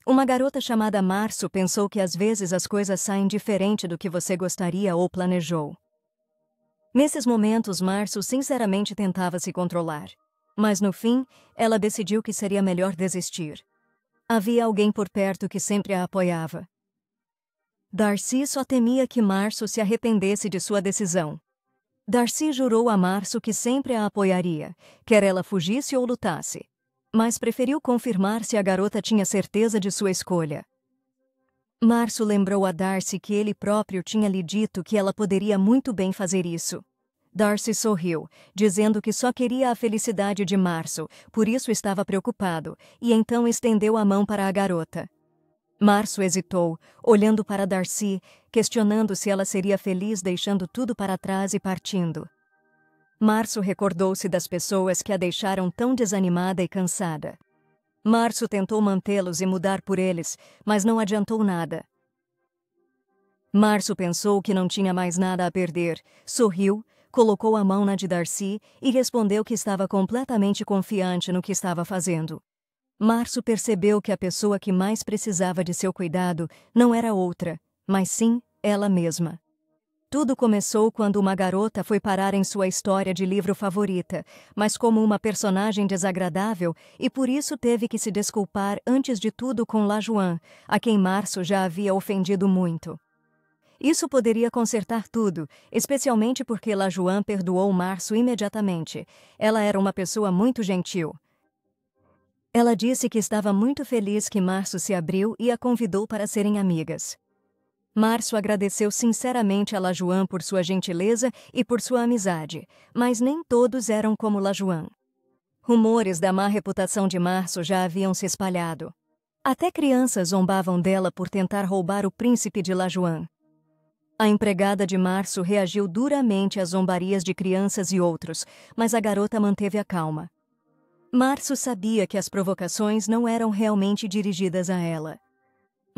Uma garota chamada Março pensou que às vezes as coisas saem diferente do que você gostaria ou planejou. Nesses momentos, Março sinceramente tentava se controlar. Mas no fim, ela decidiu que seria melhor desistir. Havia alguém por perto que sempre a apoiava. Darcy só temia que Março se arrependesse de sua decisão. Darcy jurou a Março que sempre a apoiaria, quer ela fugisse ou lutasse. Mas preferiu confirmar se a garota tinha certeza de sua escolha. Março lembrou a Darcy que ele próprio tinha lhe dito que ela poderia muito bem fazer isso. Darcy sorriu, dizendo que só queria a felicidade de Março, por isso estava preocupado, e então estendeu a mão para a garota. Março hesitou, olhando para Darcy, questionando se ela seria feliz deixando tudo para trás e partindo. Março recordou-se das pessoas que a deixaram tão desanimada e cansada. Março tentou mantê-los e mudar por eles, mas não adiantou nada. Março pensou que não tinha mais nada a perder, sorriu, colocou a mão na de Darcy e respondeu que estava completamente confiante no que estava fazendo. Março percebeu que a pessoa que mais precisava de seu cuidado não era outra, mas sim ela mesma. Tudo começou quando uma garota foi parar em sua história de livro favorita, mas como uma personagem desagradável, e por isso teve que se desculpar antes de tudo com Lajoan, a quem Março já havia ofendido muito. Isso poderia consertar tudo, especialmente porque Lajoan perdoou Março imediatamente. Ela era uma pessoa muito gentil. Ela disse que estava muito feliz que Março se abriu e a convidou para serem amigas. Março agradeceu sinceramente a Lajoan por sua gentileza e por sua amizade, mas nem todos eram como Lajoan. Rumores da má reputação de Março já haviam se espalhado. Até crianças zombavam dela por tentar roubar o príncipe de Lajoan. A empregada de Março reagiu duramente às zombarias de crianças e outros, mas a garota manteve a calma. Março sabia que as provocações não eram realmente dirigidas a ela.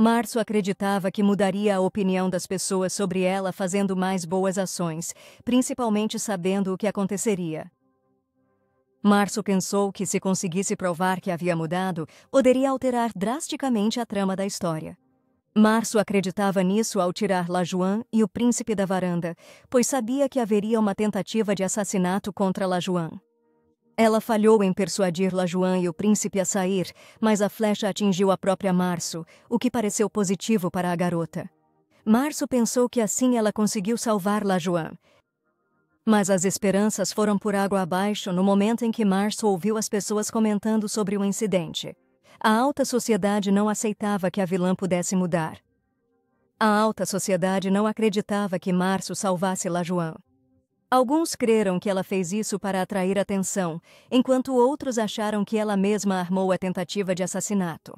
Março acreditava que mudaria a opinião das pessoas sobre ela fazendo mais boas ações, principalmente sabendo o que aconteceria. Março pensou que se conseguisse provar que havia mudado, poderia alterar drasticamente a trama da história. Março acreditava nisso ao tirar Lajoan e o príncipe da varanda, pois sabia que haveria uma tentativa de assassinato contra Lajoan. Ela falhou em persuadir Lajoan e o príncipe a sair, mas a flecha atingiu a própria Março, o que pareceu positivo para a garota. Março pensou que assim ela conseguiu salvar Lajoan. Mas as esperanças foram por água abaixo no momento em que Março ouviu as pessoas comentando sobre o incidente. A alta sociedade não aceitava que a vilã pudesse mudar. A alta sociedade não acreditava que Março salvasse Lajoan. Alguns creram que ela fez isso para atrair atenção, enquanto outros acharam que ela mesma armou a tentativa de assassinato.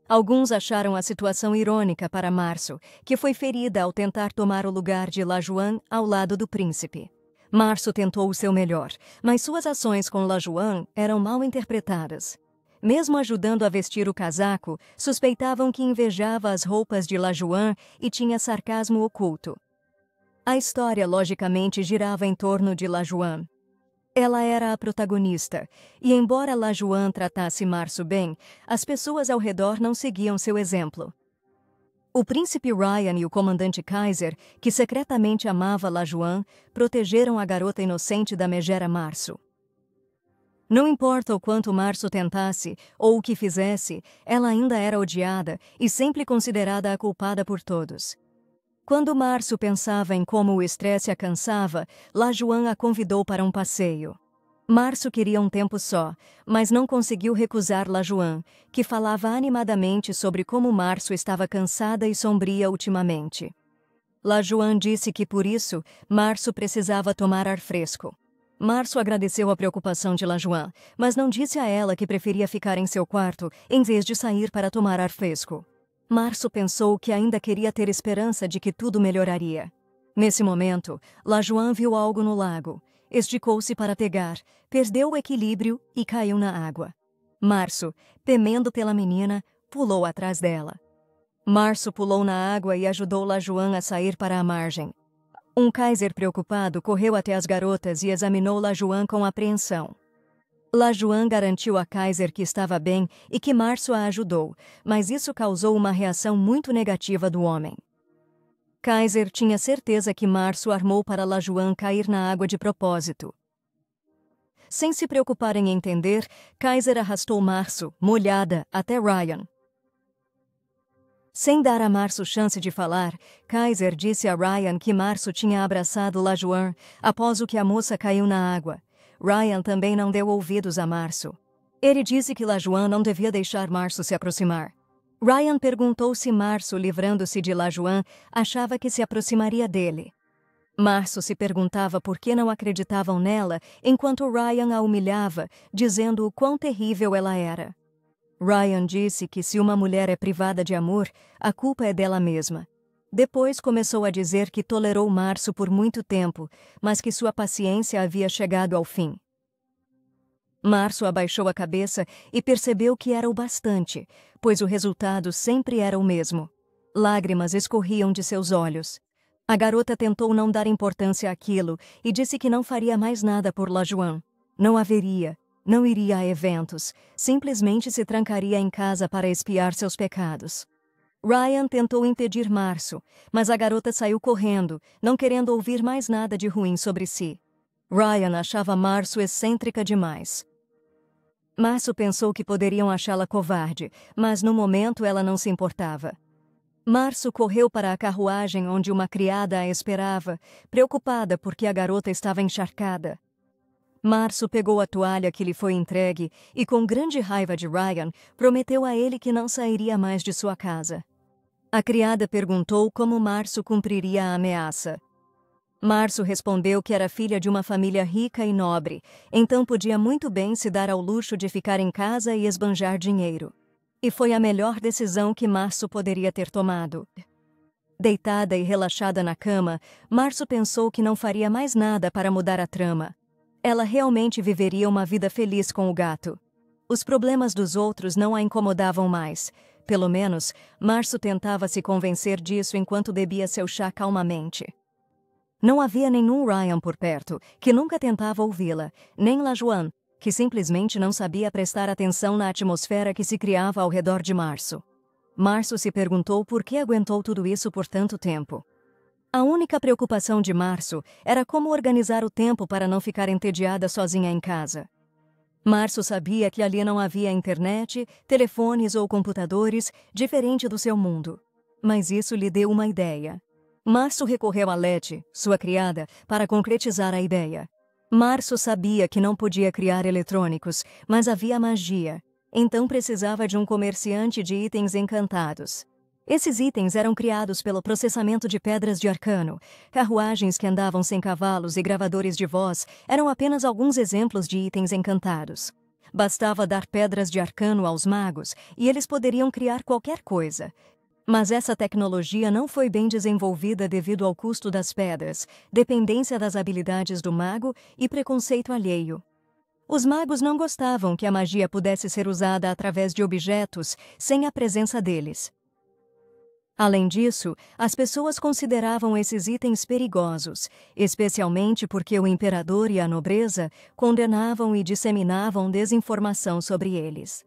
Alguns acharam a situação irônica para Março, que foi ferida ao tentar tomar o lugar de Lajoan ao lado do príncipe. Março tentou o seu melhor, mas suas ações com Lajoan eram mal interpretadas. Mesmo ajudando a vestir o casaco, suspeitavam que invejava as roupas de Lajoan e tinha sarcasmo oculto. A história, logicamente, girava em torno de Lajoan. Ela era a protagonista, e embora Lajoan tratasse Março bem, as pessoas ao redor não seguiam seu exemplo. O príncipe Ryan e o comandante Kaiser, que secretamente amava Lajoan, protegeram a garota inocente da megera Março. Não importa o quanto Março tentasse ou o que fizesse, ela ainda era odiada e sempre considerada a culpada por todos. Quando Março pensava em como o estresse a cansava, Lajoan a convidou para um passeio. Março queria um tempo só, mas não conseguiu recusar Lajoan, que falava animadamente sobre como Março estava cansada e sombria ultimamente. Lajoan disse que, por isso, Março precisava tomar ar fresco. Março agradeceu a preocupação de Lajoan, mas não disse a ela que preferia ficar em seu quarto em vez de sair para tomar ar fresco. Março pensou que ainda queria ter esperança de que tudo melhoraria. Nesse momento, Lajoan viu algo no lago. Esticou-se para pegar, perdeu o equilíbrio e caiu na água. Março, temendo pela menina, pulou atrás dela. Março pulou na água e ajudou Lajoan a sair para a margem. Um Kaiser preocupado correu até as garotas e examinou Lajoan com apreensão. Lajoan garantiu a Kaiser que estava bem e que Março a ajudou, mas isso causou uma reação muito negativa do homem. Kaiser tinha certeza que Março armou para Lajoan cair na água de propósito. Sem se preocupar em entender, Kaiser arrastou Março, molhada, até Ryan. Sem dar a Março chance de falar, Kaiser disse a Ryan que Março tinha abraçado Lajoan após o que a moça caiu na água. Ryan também não deu ouvidos a Março. Ele disse que Lajoan não devia deixar Março se aproximar. Ryan perguntou se Março, livrando-se de Lajoan, achava que se aproximaria dele. Março se perguntava por que não acreditavam nela enquanto Ryan a humilhava, dizendo o quão terrível ela era. Ryan disse que se uma mulher é privada de amor, a culpa é dela mesma. Depois começou a dizer que tolerou Março por muito tempo, mas que sua paciência havia chegado ao fim. Março abaixou a cabeça e percebeu que era o bastante, pois o resultado sempre era o mesmo. Lágrimas escorriam de seus olhos. A garota tentou não dar importância àquilo e disse que não faria mais nada por Lajoan. Não iria a eventos, simplesmente se trancaria em casa para expiar seus pecados. Ryan tentou impedir Março, mas a garota saiu correndo, não querendo ouvir mais nada de ruim sobre si. Ryan achava Março excêntrica demais. Março pensou que poderiam achá-la covarde, mas no momento ela não se importava. Março correu para a carruagem onde uma criada a esperava, preocupada porque a garota estava encharcada. Março pegou a toalha que lhe foi entregue e, com grande raiva de Ryan, prometeu a ele que não sairia mais de sua casa. A criada perguntou como Março cumpriria a ameaça. Março respondeu que era filha de uma família rica e nobre, então podia muito bem se dar ao luxo de ficar em casa e esbanjar dinheiro. E foi a melhor decisão que Março poderia ter tomado. Deitada e relaxada na cama, Março pensou que não faria mais nada para mudar a trama. Ela realmente viveria uma vida feliz com o gato. Os problemas dos outros não a incomodavam mais. Pelo menos, Março tentava se convencer disso enquanto bebia seu chá calmamente. Não havia nenhum Ryan por perto, que nunca tentava ouvi-la, nem Lajoan, que simplesmente não sabia prestar atenção na atmosfera que se criava ao redor de Março. Março se perguntou por que aguentou tudo isso por tanto tempo. A única preocupação de Março era como organizar o tempo para não ficar entediada sozinha em casa. Março sabia que ali não havia internet, telefones ou computadores, diferente do seu mundo. Mas isso lhe deu uma ideia. Março recorreu a Letty, sua criada, para concretizar a ideia. Março sabia que não podia criar eletrônicos, mas havia magia. Então precisava de um comerciante de itens encantados. Esses itens eram criados pelo processamento de pedras de arcano. Carruagens que andavam sem cavalos e gravadores de voz eram apenas alguns exemplos de itens encantados. Bastava dar pedras de arcano aos magos e eles poderiam criar qualquer coisa. Mas essa tecnologia não foi bem desenvolvida devido ao custo das pedras, dependência das habilidades do mago e preconceito alheio. Os magos não gostavam que a magia pudesse ser usada através de objetos sem a presença deles. Além disso, as pessoas consideravam esses itens perigosos, especialmente porque o imperador e a nobreza condenavam e disseminavam desinformação sobre eles.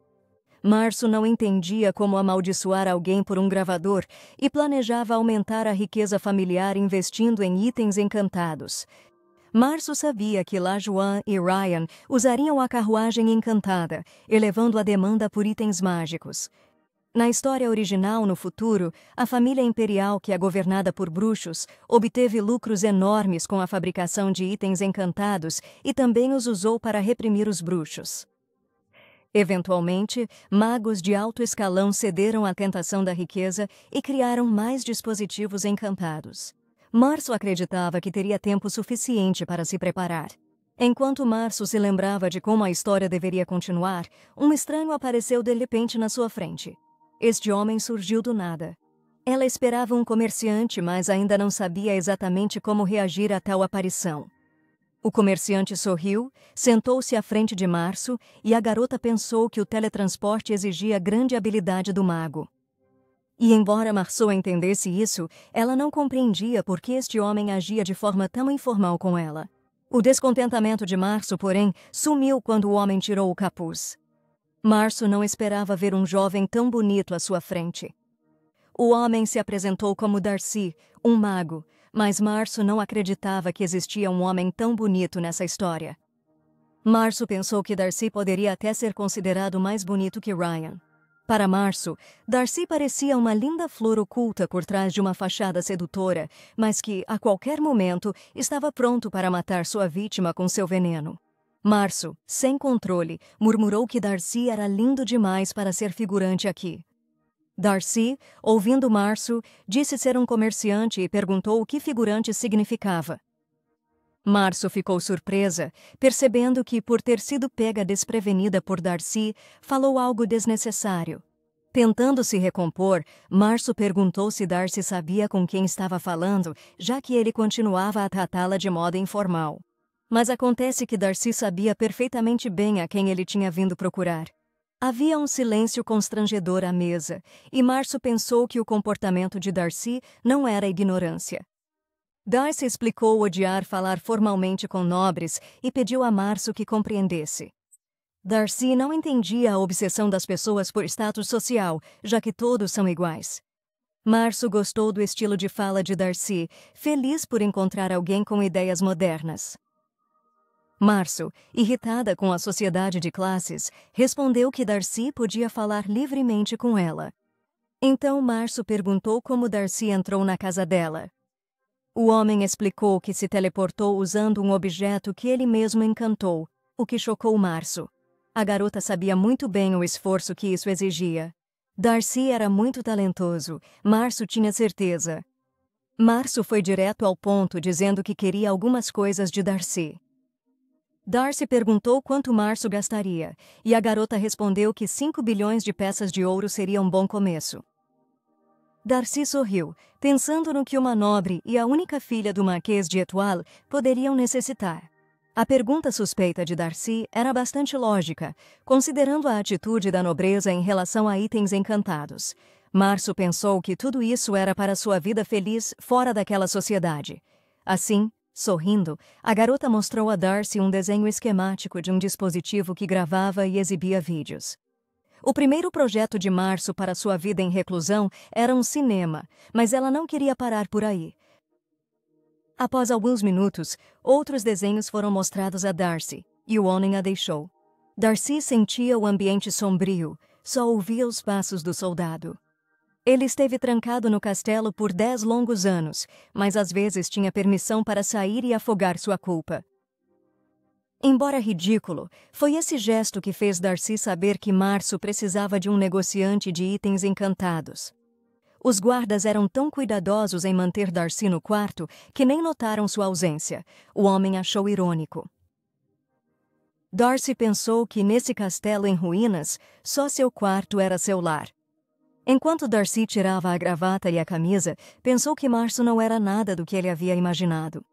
Março não entendia como amaldiçoar alguém por um gravador e planejava aumentar a riqueza familiar investindo em itens encantados. Março sabia que Lajoan e Ryan usariam a carruagem encantada, elevando a demanda por itens mágicos. Na história original, no futuro, a família imperial, que é governada por bruxos, obteve lucros enormes com a fabricação de itens encantados e também os usou para reprimir os bruxos. Eventualmente, magos de alto escalão cederam à tentação da riqueza e criaram mais dispositivos encantados. Março acreditava que teria tempo suficiente para se preparar. Enquanto Março se lembrava de como a história deveria continuar, um estranho apareceu de repente na sua frente. Este homem surgiu do nada. Ela esperava um comerciante, mas ainda não sabia exatamente como reagir a tal aparição. O comerciante sorriu, sentou-se à frente de Março e a garota pensou que o teletransporte exigia grande habilidade do mago. E embora Março entendesse isso, ela não compreendia por que este homem agia de forma tão informal com ela. O descontentamento de Março, porém, sumiu quando o homem tirou o capuz. Março não esperava ver um jovem tão bonito à sua frente. O homem se apresentou como Darcy, um mago, mas Março não acreditava que existia um homem tão bonito nessa história. Março pensou que Darcy poderia até ser considerado mais bonito que Ryan. Para Março, Darcy parecia uma linda flor oculta por trás de uma fachada sedutora, mas que, a qualquer momento, estava pronto para matar sua vítima com seu veneno. Março, sem controle, murmurou que Darcy era lindo demais para ser figurante aqui. Darcy, ouvindo Março, disse ser um comerciante e perguntou o que figurante significava. Março ficou surpresa, percebendo que, por ter sido pega desprevenida por Darcy, falou algo desnecessário. Tentando se recompor, Março perguntou se Darcy sabia com quem estava falando, já que ele continuava a tratá-la de modo informal. Mas acontece que Darcy sabia perfeitamente bem a quem ele tinha vindo procurar. Havia um silêncio constrangedor à mesa, e Março pensou que o comportamento de Darcy não era ignorância. Darcy explicou odiar falar formalmente com nobres e pediu a Março que compreendesse. Darcy não entendia a obsessão das pessoas por status social, já que todos são iguais. Março gostou do estilo de fala de Darcy, feliz por encontrar alguém com ideias modernas. Março, irritada com a sociedade de classes, respondeu que Darcy podia falar livremente com ela. Então Março perguntou como Darcy entrou na casa dela. O homem explicou que se teleportou usando um objeto que ele mesmo encantou, o que chocou Março. A garota sabia muito bem o esforço que isso exigia. Darcy era muito talentoso, Março tinha certeza. Março foi direto ao ponto, dizendo que queria algumas coisas de Darcy. Darcy perguntou quanto Março gastaria, e a garota respondeu que 5 bilhões de peças de ouro seria um bom começo. Darcy sorriu, pensando no que uma nobre e a única filha do Marquês de Étoile poderiam necessitar. A pergunta suspeita de Darcy era bastante lógica, considerando a atitude da nobreza em relação a itens encantados. Março pensou que tudo isso era para sua vida feliz fora daquela sociedade. Assim, sorrindo, a garota mostrou a Darcy um desenho esquemático de um dispositivo que gravava e exibia vídeos. O primeiro projeto de Março para sua vida em reclusão era um cinema, mas ela não queria parar por aí. Após alguns minutos, outros desenhos foram mostrados a Darcy, e o homem a deixou. Darcy sentia o ambiente sombrio, só ouvia os passos do soldado. Ele esteve trancado no castelo por 10 longos anos, mas às vezes tinha permissão para sair e afogar sua culpa. Embora ridículo, foi esse gesto que fez Darcy saber que Março precisava de um negociante de itens encantados. Os guardas eram tão cuidadosos em manter Darcy no quarto que nem notaram sua ausência. O homem achou irônico. Darcy pensou que nesse castelo em ruínas, só seu quarto era seu lar. Enquanto Darcy tirava a gravata e a camisa, pensou que Março não era nada do que ele havia imaginado.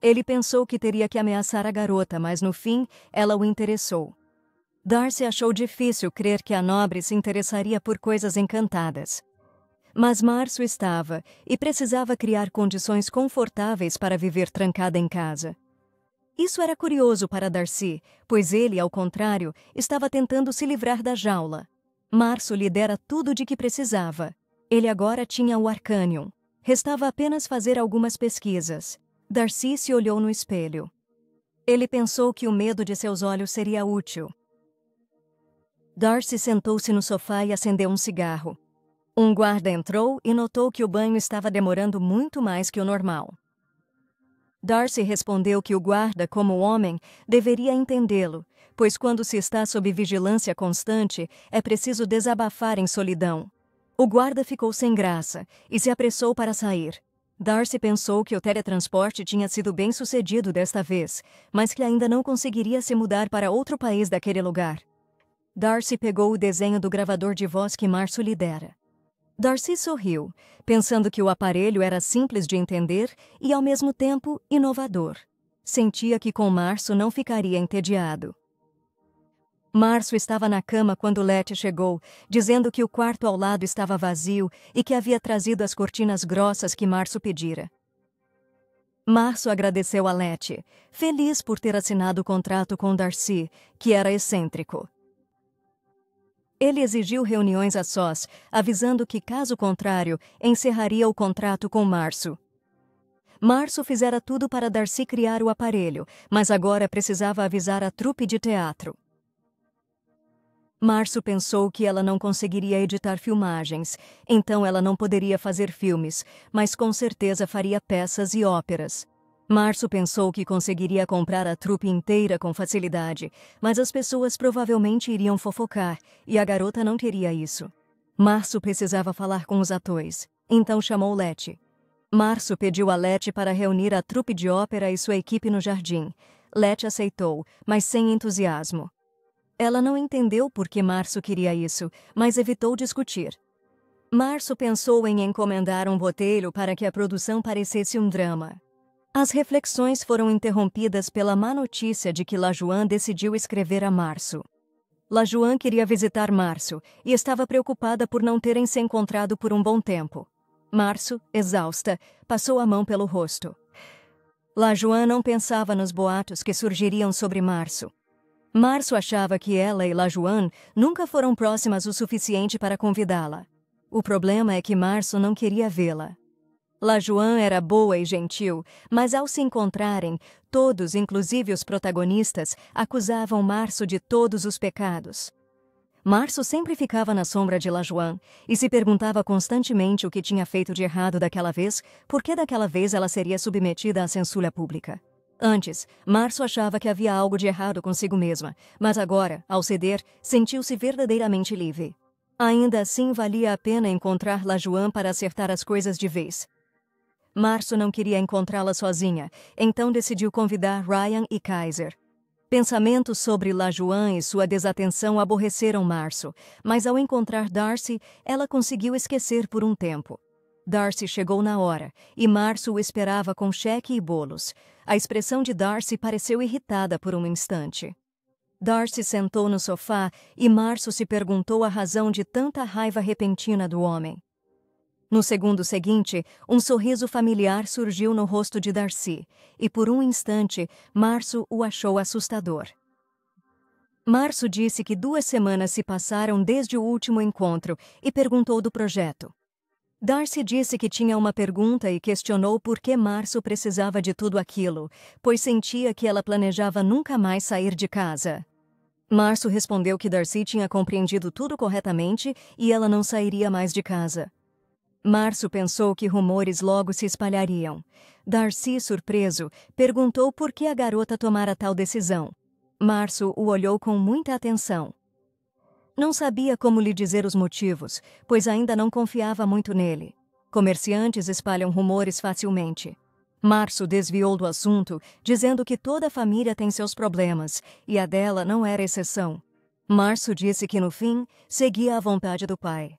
Ele pensou que teria que ameaçar a garota, mas no fim, ela o interessou. Darcy achou difícil crer que a nobre se interessaria por coisas encantadas. Mas Março estava e precisava criar condições confortáveis para viver trancada em casa. Isso era curioso para Darcy, pois ele, ao contrário, estava tentando se livrar da jaula. Março lhe dera tudo de que precisava. Ele agora tinha o Arcanium. Restava apenas fazer algumas pesquisas. Darcy se olhou no espelho. Ele pensou que o medo de seus olhos seria útil. Darcy sentou-se no sofá e acendeu um cigarro. Um guarda entrou e notou que o banho estava demorando muito mais que o normal. Darcy respondeu que o guarda, como homem, deveria entendê-lo, pois quando se está sob vigilância constante, é preciso desabafar em solidão. O guarda ficou sem graça e se apressou para sair. Darcy pensou que o teletransporte tinha sido bem sucedido desta vez, mas que ainda não conseguiria se mudar para outro país daquele lugar. Darcy pegou o desenho do gravador de voz que Março lhe dera. Darcy sorriu, pensando que o aparelho era simples de entender e, ao mesmo tempo, inovador. Sentia que com Março não ficaria entediado. Março estava na cama quando Letty chegou, dizendo que o quarto ao lado estava vazio e que havia trazido as cortinas grossas que Março pedira. Março agradeceu a Letty, feliz por ter assinado o contrato com Darcy, que era excêntrico. Ele exigiu reuniões a sós, avisando que, caso contrário, encerraria o contrato com Março. Março fizera tudo para Darcy criar o aparelho, mas agora precisava avisar a trupe de teatro. Março pensou que ela não conseguiria editar filmagens, então ela não poderia fazer filmes, mas com certeza faria peças e óperas. Março pensou que conseguiria comprar a trupe inteira com facilidade, mas as pessoas provavelmente iriam fofocar, e a garota não teria isso. Março precisava falar com os atores, então chamou Letty. Março pediu a Letty para reunir a trupe de ópera e sua equipe no jardim. Letty aceitou, mas sem entusiasmo. Ela não entendeu por que Março queria isso, mas evitou discutir. Março pensou em encomendar um botelho para que a produção parecesse um drama. As reflexões foram interrompidas pela má notícia de que Lajoan decidiu escrever a Março. Lajoan queria visitar Março e estava preocupada por não terem se encontrado por um bom tempo. Março, exausta, passou a mão pelo rosto. Lajoan não pensava nos boatos que surgiriam sobre Março. Março achava que ela e Lajoan nunca foram próximas o suficiente para convidá-la. O problema é que Março não queria vê-la. Lajoan era boa e gentil, mas ao se encontrarem, todos, inclusive os protagonistas, acusavam Março de todos os pecados. Março sempre ficava na sombra de Lajoan e se perguntava constantemente o que tinha feito de errado daquela vez, porque daquela vez ela seria submetida à censura pública. Antes, Março achava que havia algo de errado consigo mesma, mas agora, ao ceder, sentiu-se verdadeiramente livre. Ainda assim, valia a pena encontrar Lajoan para acertar as coisas de vez. Março não queria encontrá-la sozinha, então decidiu convidar Ryan e Kaiser. Pensamentos sobre Lajoan e sua desatenção aborreceram Março, mas ao encontrar Darcy, ela conseguiu esquecer por um tempo. Darcy chegou na hora, e Março o esperava com cheque e bolos. A expressão de Darcy pareceu irritada por um instante. Darcy sentou no sofá e Março se perguntou a razão de tanta raiva repentina do homem. No segundo seguinte, um sorriso familiar surgiu no rosto de Darcy, e por um instante, Março o achou assustador. Março disse que 2 semanas se passaram desde o último encontro e perguntou do projeto. Darcy disse que tinha uma pergunta e questionou por que Março precisava de tudo aquilo, pois sentia que ela planejava nunca mais sair de casa. Março respondeu que Darcy tinha compreendido tudo corretamente e ela não sairia mais de casa. Março pensou que rumores logo se espalhariam. Darcy, surpreso, perguntou por que a garota tomara tal decisão. Março o olhou com muita atenção. Não sabia como lhe dizer os motivos, pois ainda não confiava muito nele. Comerciantes espalham rumores facilmente. Março desviou do assunto, dizendo que toda a família tem seus problemas, e a dela não era exceção. Março disse que, no fim, seguia a vontade do pai.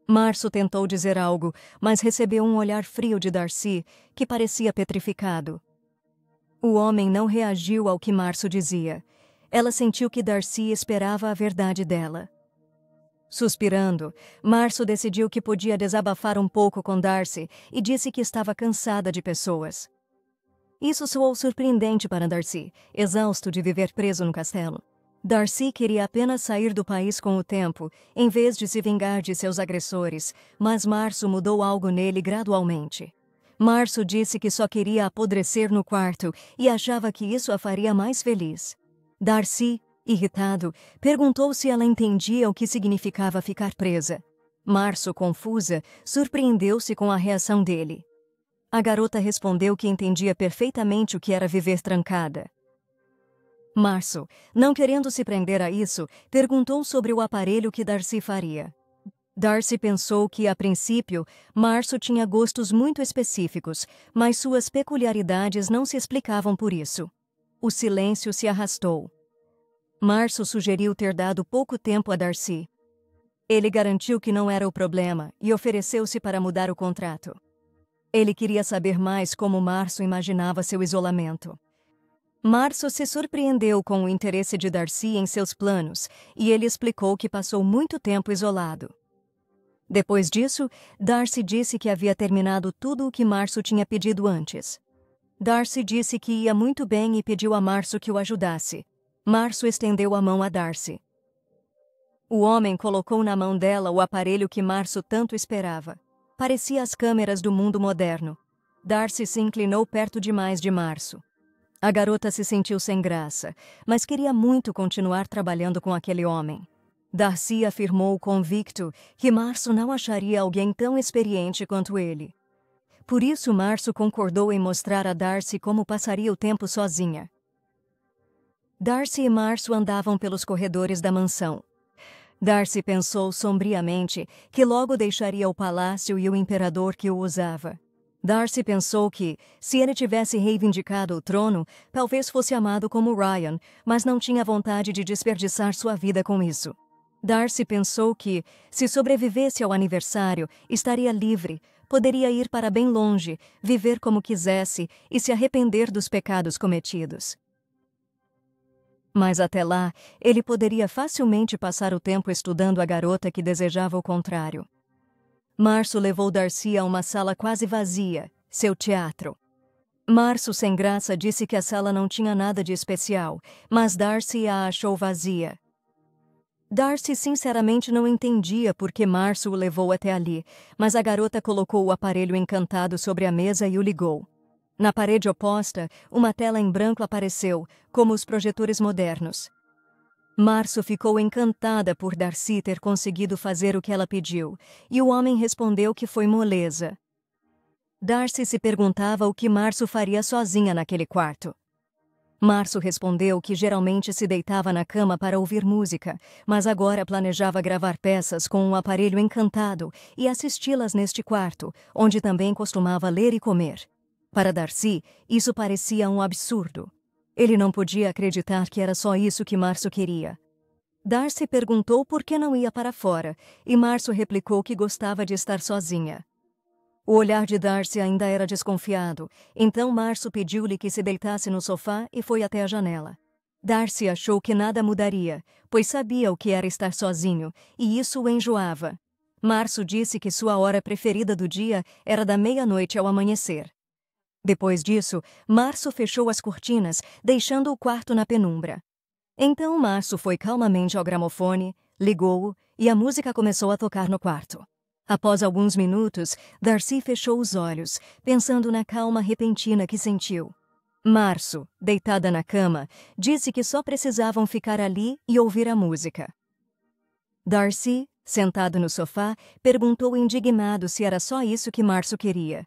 Março tentou dizer algo, mas recebeu um olhar frio de Darcy, que parecia petrificado. O homem não reagiu ao que Março dizia. Ela sentiu que Darcy esperava a verdade dela. Suspirando, Março decidiu que podia desabafar um pouco com Darcy e disse que estava cansada de pessoas. Isso soou surpreendente para Darcy, exausto de viver preso no castelo. Darcy queria apenas sair do país com o tempo, em vez de se vingar de seus agressores, mas Março mudou algo nele gradualmente. Março disse que só queria apodrecer no quarto e achava que isso a faria mais feliz. Darcy, irritado, perguntou se ela entendia o que significava ficar presa. Março, confusa, surpreendeu-se com a reação dele. A garota respondeu que entendia perfeitamente o que era viver trancada. Março, não querendo se prender a isso, perguntou sobre o aparelho que Darcy faria. Darcy pensou que, a princípio, Março tinha gostos muito específicos, mas suas peculiaridades não se explicavam por isso. O silêncio se arrastou. Março sugeriu ter dado pouco tempo a Darcy. Ele garantiu que não era o problema e ofereceu-se para mudar o contrato. Ele queria saber mais como Março imaginava seu isolamento. Março se surpreendeu com o interesse de Darcy em seus planos e ele explicou que passou muito tempo isolado. Depois disso, Darcy disse que havia terminado tudo o que Março tinha pedido antes. Darcy disse que ia muito bem e pediu a Março que o ajudasse. Março estendeu a mão a Darcy. O homem colocou na mão dela o aparelho que Março tanto esperava. Parecia as câmeras do mundo moderno. Darcy se inclinou perto demais de Março. A garota se sentiu sem graça, mas queria muito continuar trabalhando com aquele homem. Darcy afirmou convicto que Março não acharia alguém tão experiente quanto ele. Por isso, Março concordou em mostrar a Darcy como passaria o tempo sozinha. Darcy e Março andavam pelos corredores da mansão. Darcy pensou sombriamente que logo deixaria o palácio e o imperador que o usava. Darcy pensou que, se ele tivesse reivindicado o trono, talvez fosse amado como Ryan, mas não tinha vontade de desperdiçar sua vida com isso. Darcy pensou que, se sobrevivesse ao aniversário, estaria livre, poderia ir para bem longe, viver como quisesse e se arrepender dos pecados cometidos. Mas até lá, ele poderia facilmente passar o tempo estudando a garota que desejava o contrário. Março levou Darcy a uma sala quase vazia, seu teatro. Março, sem graça, disse que a sala não tinha nada de especial, mas Darcy a achou vazia. Darcy sinceramente não entendia por que Março o levou até ali, mas a garota colocou o aparelho encantado sobre a mesa e o ligou. Na parede oposta, uma tela em branco apareceu, como os projetores modernos. Março ficou encantada por Darcy ter conseguido fazer o que ela pediu, e o homem respondeu que foi moleza. Darcy se perguntava o que Março faria sozinha naquele quarto. Março respondeu que geralmente se deitava na cama para ouvir música, mas agora planejava gravar peças com um aparelho encantado e assisti-las neste quarto, onde também costumava ler e comer. Para Darcy, isso parecia um absurdo. Ele não podia acreditar que era só isso que Março queria. Darcy perguntou por que não ia para fora, e Março replicou que gostava de estar sozinha. O olhar de Darcy ainda era desconfiado, então Março pediu-lhe que se deitasse no sofá e foi até a janela. Darcy achou que nada mudaria, pois sabia o que era estar sozinho, e isso o enjoava. Março disse que sua hora preferida do dia era da meia-noite ao amanhecer. Depois disso, Março fechou as cortinas, deixando o quarto na penumbra. Então Março foi calmamente ao gramofone, ligou-o e a música começou a tocar no quarto. Após alguns minutos, Darcy fechou os olhos, pensando na calma repentina que sentiu. Março, deitada na cama, disse que só precisavam ficar ali e ouvir a música. Darcy, sentado no sofá, perguntou indignado se era só isso que Março queria.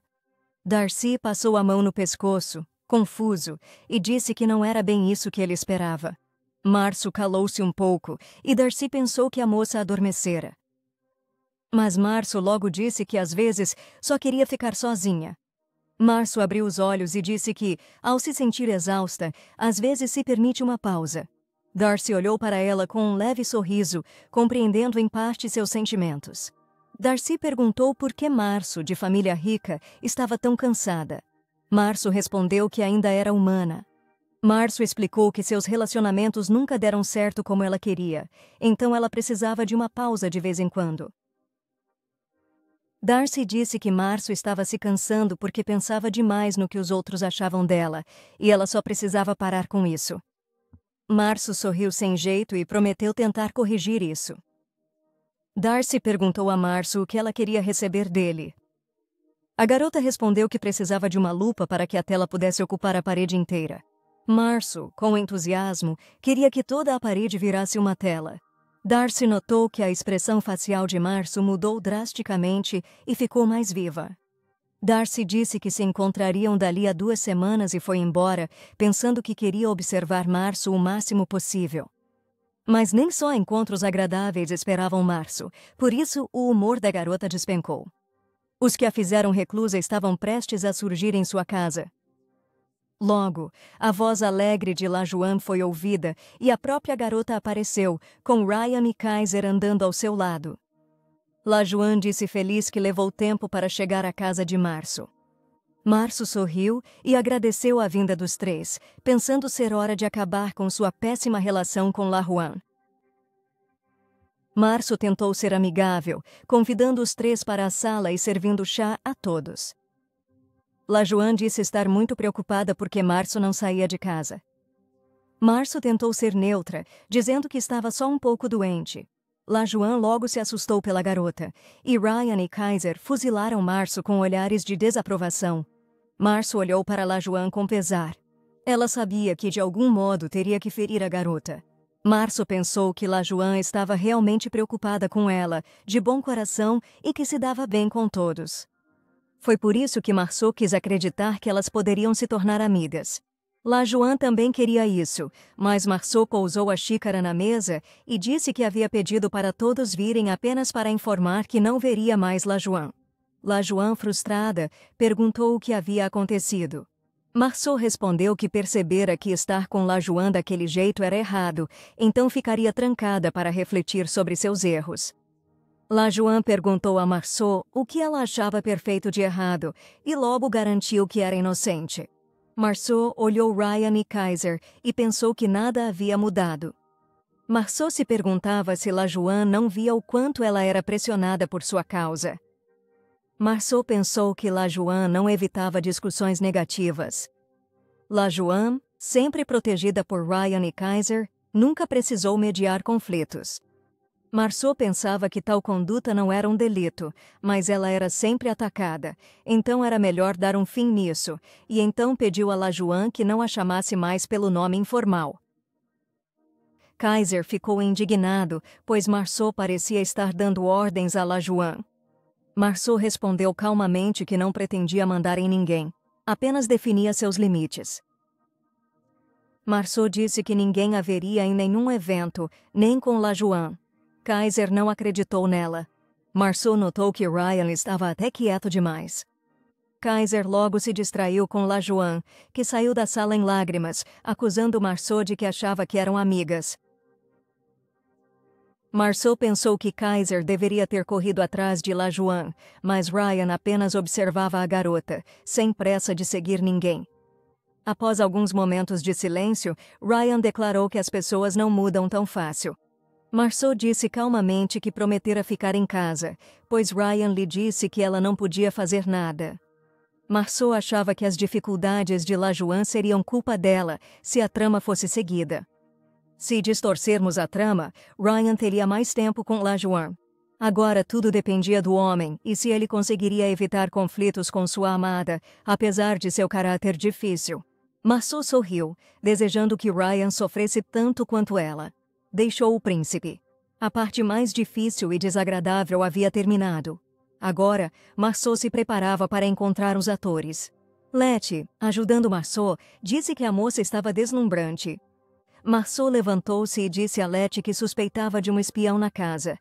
Darcy passou a mão no pescoço, confuso, e disse que não era bem isso que ele esperava. Março calou-se um pouco, e Darcy pensou que a moça adormecera. Mas Março logo disse que às vezes só queria ficar sozinha. Março abriu os olhos e disse que, ao se sentir exausta, às vezes se permite uma pausa. Darcy olhou para ela com um leve sorriso, compreendendo em parte seus sentimentos. Darcy perguntou por que Março, de família rica, estava tão cansada. Março respondeu que ainda era humana. Março explicou que seus relacionamentos nunca deram certo como ela queria, então ela precisava de uma pausa de vez em quando. Darcy disse que Março estava se cansando porque pensava demais no que os outros achavam dela, e ela só precisava parar com isso. Março sorriu sem jeito e prometeu tentar corrigir isso. Darcy perguntou a Março o que ela queria receber dele. A garota respondeu que precisava de uma lupa para que a tela pudesse ocupar a parede inteira. Março, com entusiasmo, queria que toda a parede virasse uma tela. Darcy notou que a expressão facial de Março mudou drasticamente e ficou mais viva. Darcy disse que se encontrariam dali a 2 semanas e foi embora, pensando que queria observar Março o máximo possível. Mas nem só encontros agradáveis esperavam Março, por isso o humor da garota despencou. Os que a fizeram reclusa estavam prestes a surgir em sua casa. Logo, a voz alegre de Lajoan foi ouvida e a própria garota apareceu, com Ryan e Kaiser andando ao seu lado. Lajoan disse feliz que levou tempo para chegar à casa de Março. Março sorriu e agradeceu a vinda dos 3, pensando ser hora de acabar com sua péssima relação com Lajoan. Março tentou ser amigável, convidando os 3 para a sala e servindo chá a todos. Lajoan disse estar muito preocupada porque Março não saía de casa. Março tentou ser neutra, dizendo que estava só um pouco doente. Lajoan logo se assustou pela garota, e Ryan e Kaiser fuzilaram Março com olhares de desaprovação. Março olhou para Lajoan com pesar. Ela sabia que de algum modo teria que ferir a garota. Março pensou que Lajoan estava realmente preocupada com ela, de bom coração e que se dava bem com todos. Foi por isso que Março quis acreditar que elas poderiam se tornar amigas. Lajoan também queria isso, mas Março pousou a xícara na mesa e disse que havia pedido para todos virem apenas para informar que não veria mais Lajoan. Lajoan, frustrada, perguntou o que havia acontecido. Março respondeu que percebera que estar com Lajoan daquele jeito era errado, então ficaria trancada para refletir sobre seus erros. Lajoan perguntou a Março o que ela achava perfeito de errado e logo garantiu que era inocente. Março olhou Ryan e Kaiser e pensou que nada havia mudado. Março se perguntava se Lajoan não via o quanto ela era pressionada por sua causa. Março pensou que Lajoan não evitava discussões negativas. Lajoan, sempre protegida por Ryan e Kaiser, nunca precisou mediar conflitos. Março pensava que tal conduta não era um delito, mas ela era sempre atacada, então era melhor dar um fim nisso, e então pediu a Lajoan que não a chamasse mais pelo nome informal. Kaiser ficou indignado, pois Março parecia estar dando ordens a Lajoan. Março respondeu calmamente que não pretendia mandar em ninguém, apenas definia seus limites. Março disse que ninguém a veria em nenhum evento, nem com Lajoan. Kaiser não acreditou nela. Março notou que Ryan estava até quieto demais. Kaiser logo se distraiu com Lajoan, que saiu da sala em lágrimas, acusando Março de que achava que eram amigas. Março pensou que Kaiser deveria ter corrido atrás de Lajoan, mas Ryan apenas observava a garota, sem pressa de seguir ninguém. Após alguns momentos de silêncio, Ryan declarou que as pessoas não mudam tão fácil. Março disse calmamente que prometera ficar em casa, pois Ryan lhe disse que ela não podia fazer nada. Março achava que as dificuldades de Lajoan seriam culpa dela se a trama fosse seguida. Se distorcermos a trama, Ryan teria mais tempo com Lajoan. Agora tudo dependia do homem e se ele conseguiria evitar conflitos com sua amada, apesar de seu caráter difícil. Março sorriu, desejando que Ryan sofresse tanto quanto ela. Deixou o príncipe. A parte mais difícil e desagradável havia terminado. Agora, Março se preparava para encontrar os atores. Letty, ajudando Março, disse que a moça estava deslumbrante. Março levantou-se e disse a Letty que suspeitava de um espião na casa.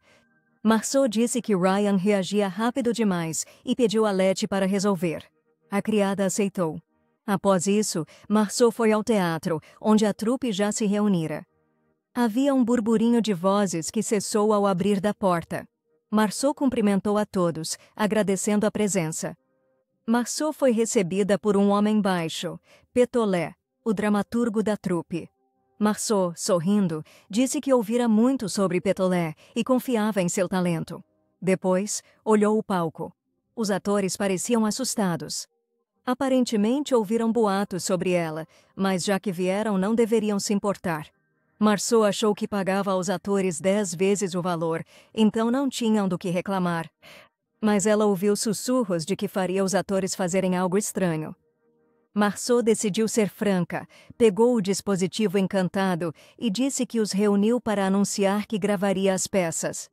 Março disse que Ryan reagia rápido demais e pediu a Letty para resolver. A criada aceitou. Após isso, Março foi ao teatro, onde a trupe já se reunira. Havia um burburinho de vozes que cessou ao abrir da porta. Março cumprimentou a todos, agradecendo a presença. Março foi recebida por um homem baixo, Petolé, o dramaturgo da trupe. Março, sorrindo, disse que ouvira muito sobre Petolé e confiava em seu talento. Depois, olhou o palco. Os atores pareciam assustados. Aparentemente ouviram boatos sobre ela, mas já que vieram não deveriam se importar. Março achou que pagava aos atores 10 vezes o valor, então não tinham do que reclamar. Mas ela ouviu sussurros de que faria os atores fazerem algo estranho. Março decidiu ser franca, pegou o dispositivo encantado e disse que os reuniu para anunciar que gravaria as peças.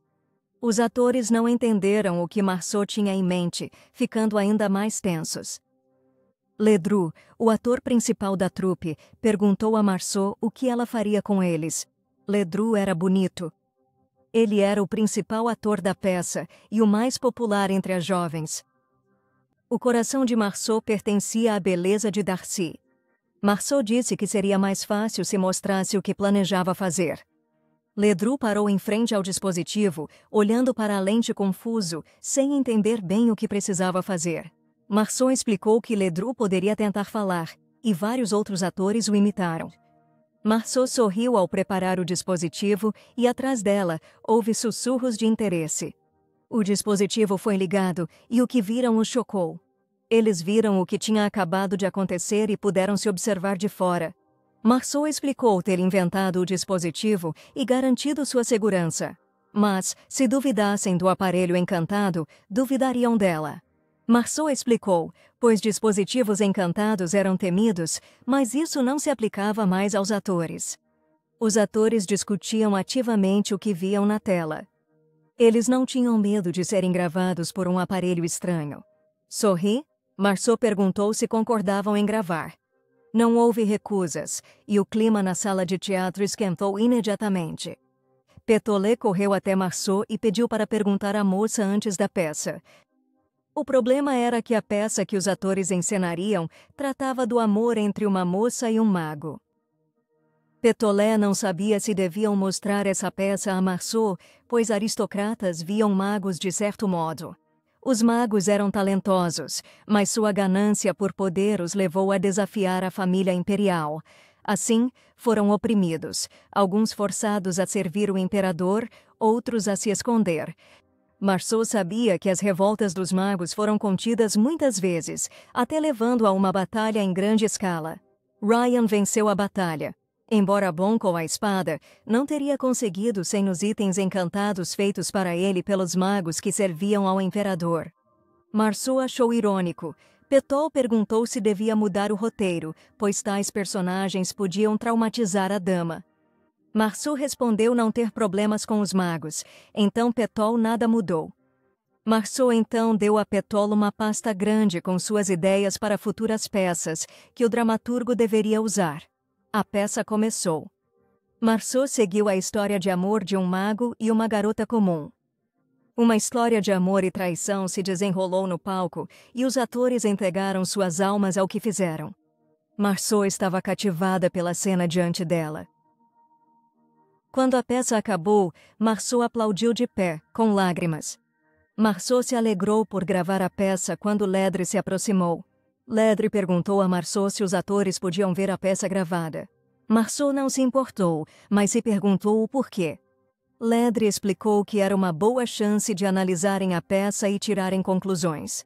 Os atores não entenderam o que Março tinha em mente, ficando ainda mais tensos. Ledru, o ator principal da trupe, perguntou a Março o que ela faria com eles. Ledru era bonito. Ele era o principal ator da peça e o mais popular entre as jovens. O coração de Março pertencia à beleza de Darcy. Março disse que seria mais fácil se mostrasse o que planejava fazer. Ledru parou em frente ao dispositivo, olhando para a lente confuso, sem entender bem o que precisava fazer. Março explicou que Ledru poderia tentar falar, e vários outros atores o imitaram. Março sorriu ao preparar o dispositivo e atrás dela houve sussurros de interesse. O dispositivo foi ligado e o que viram os chocou. Eles viram o que tinha acabado de acontecer e puderam se observar de fora. Marceau explicou ter inventado o dispositivo e garantido sua segurança. Mas, se duvidassem do aparelho encantado, duvidariam dela. Marceau explicou, pois dispositivos encantados eram temidos, mas isso não se aplicava mais aos atores. Os atores discutiam ativamente o que viam na tela. Eles não tinham medo de serem gravados por um aparelho estranho. Sorri? Marceau perguntou se concordavam em gravar. Não houve recusas, e o clima na sala de teatro esquentou imediatamente. Pétolé correu até Marceau e pediu para perguntar à moça antes da peça. O problema era que a peça que os atores encenariam tratava do amor entre uma moça e um mago. Pétolé não sabia se deviam mostrar essa peça a Marceau, pois aristocratas viam magos de certo modo. Os magos eram talentosos, mas sua ganância por poder os levou a desafiar a família imperial. Assim, foram oprimidos, alguns forçados a servir o imperador, outros a se esconder. Marceau sabia que as revoltas dos magos foram contidas muitas vezes, até levando a uma batalha em grande escala. Ryan venceu a batalha. Embora bom com a espada, não teria conseguido sem os itens encantados feitos para ele pelos magos que serviam ao imperador. Marceau achou irônico. Petol perguntou se devia mudar o roteiro, pois tais personagens podiam traumatizar a dama. Marceau respondeu não ter problemas com os magos, então Petol nada mudou. Marceau então deu a Petol uma pasta grande com suas ideias para futuras peças, que o dramaturgo deveria usar. A peça começou. Marceau seguiu a história de amor de um mago e uma garota comum. Uma história de amor e traição se desenrolou no palco e os atores entregaram suas almas ao que fizeram. Marceau estava cativada pela cena diante dela. Quando a peça acabou, Marceau aplaudiu de pé, com lágrimas. Marceau se alegrou por gravar a peça quando Ledre se aproximou. Ledre perguntou a Marceau se os atores podiam ver a peça gravada. Marceau não se importou, mas se perguntou o porquê. Ledre explicou que era uma boa chance de analisarem a peça e tirarem conclusões.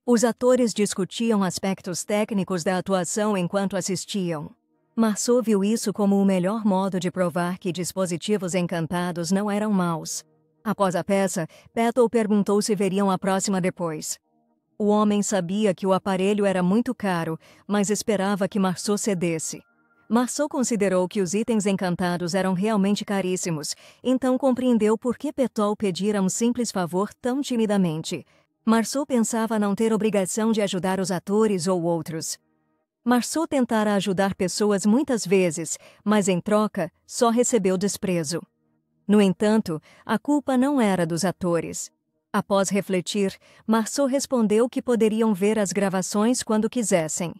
Os atores discutiam aspectos técnicos da atuação enquanto assistiam. Marceau viu isso como o melhor modo de provar que dispositivos encantados não eram maus. Após a peça, Petol perguntou se veriam a próxima depois. O homem sabia que o aparelho era muito caro, mas esperava que Marceau cedesse. Marceau considerou que os itens encantados eram realmente caríssimos, então compreendeu por que Petol pedira um simples favor tão timidamente. Marceau pensava não ter obrigação de ajudar os atores ou outros. Marceau tentara ajudar pessoas muitas vezes, mas em troca só recebeu desprezo. No entanto, a culpa não era dos atores. Após refletir, Marceau respondeu que poderiam ver as gravações quando quisessem.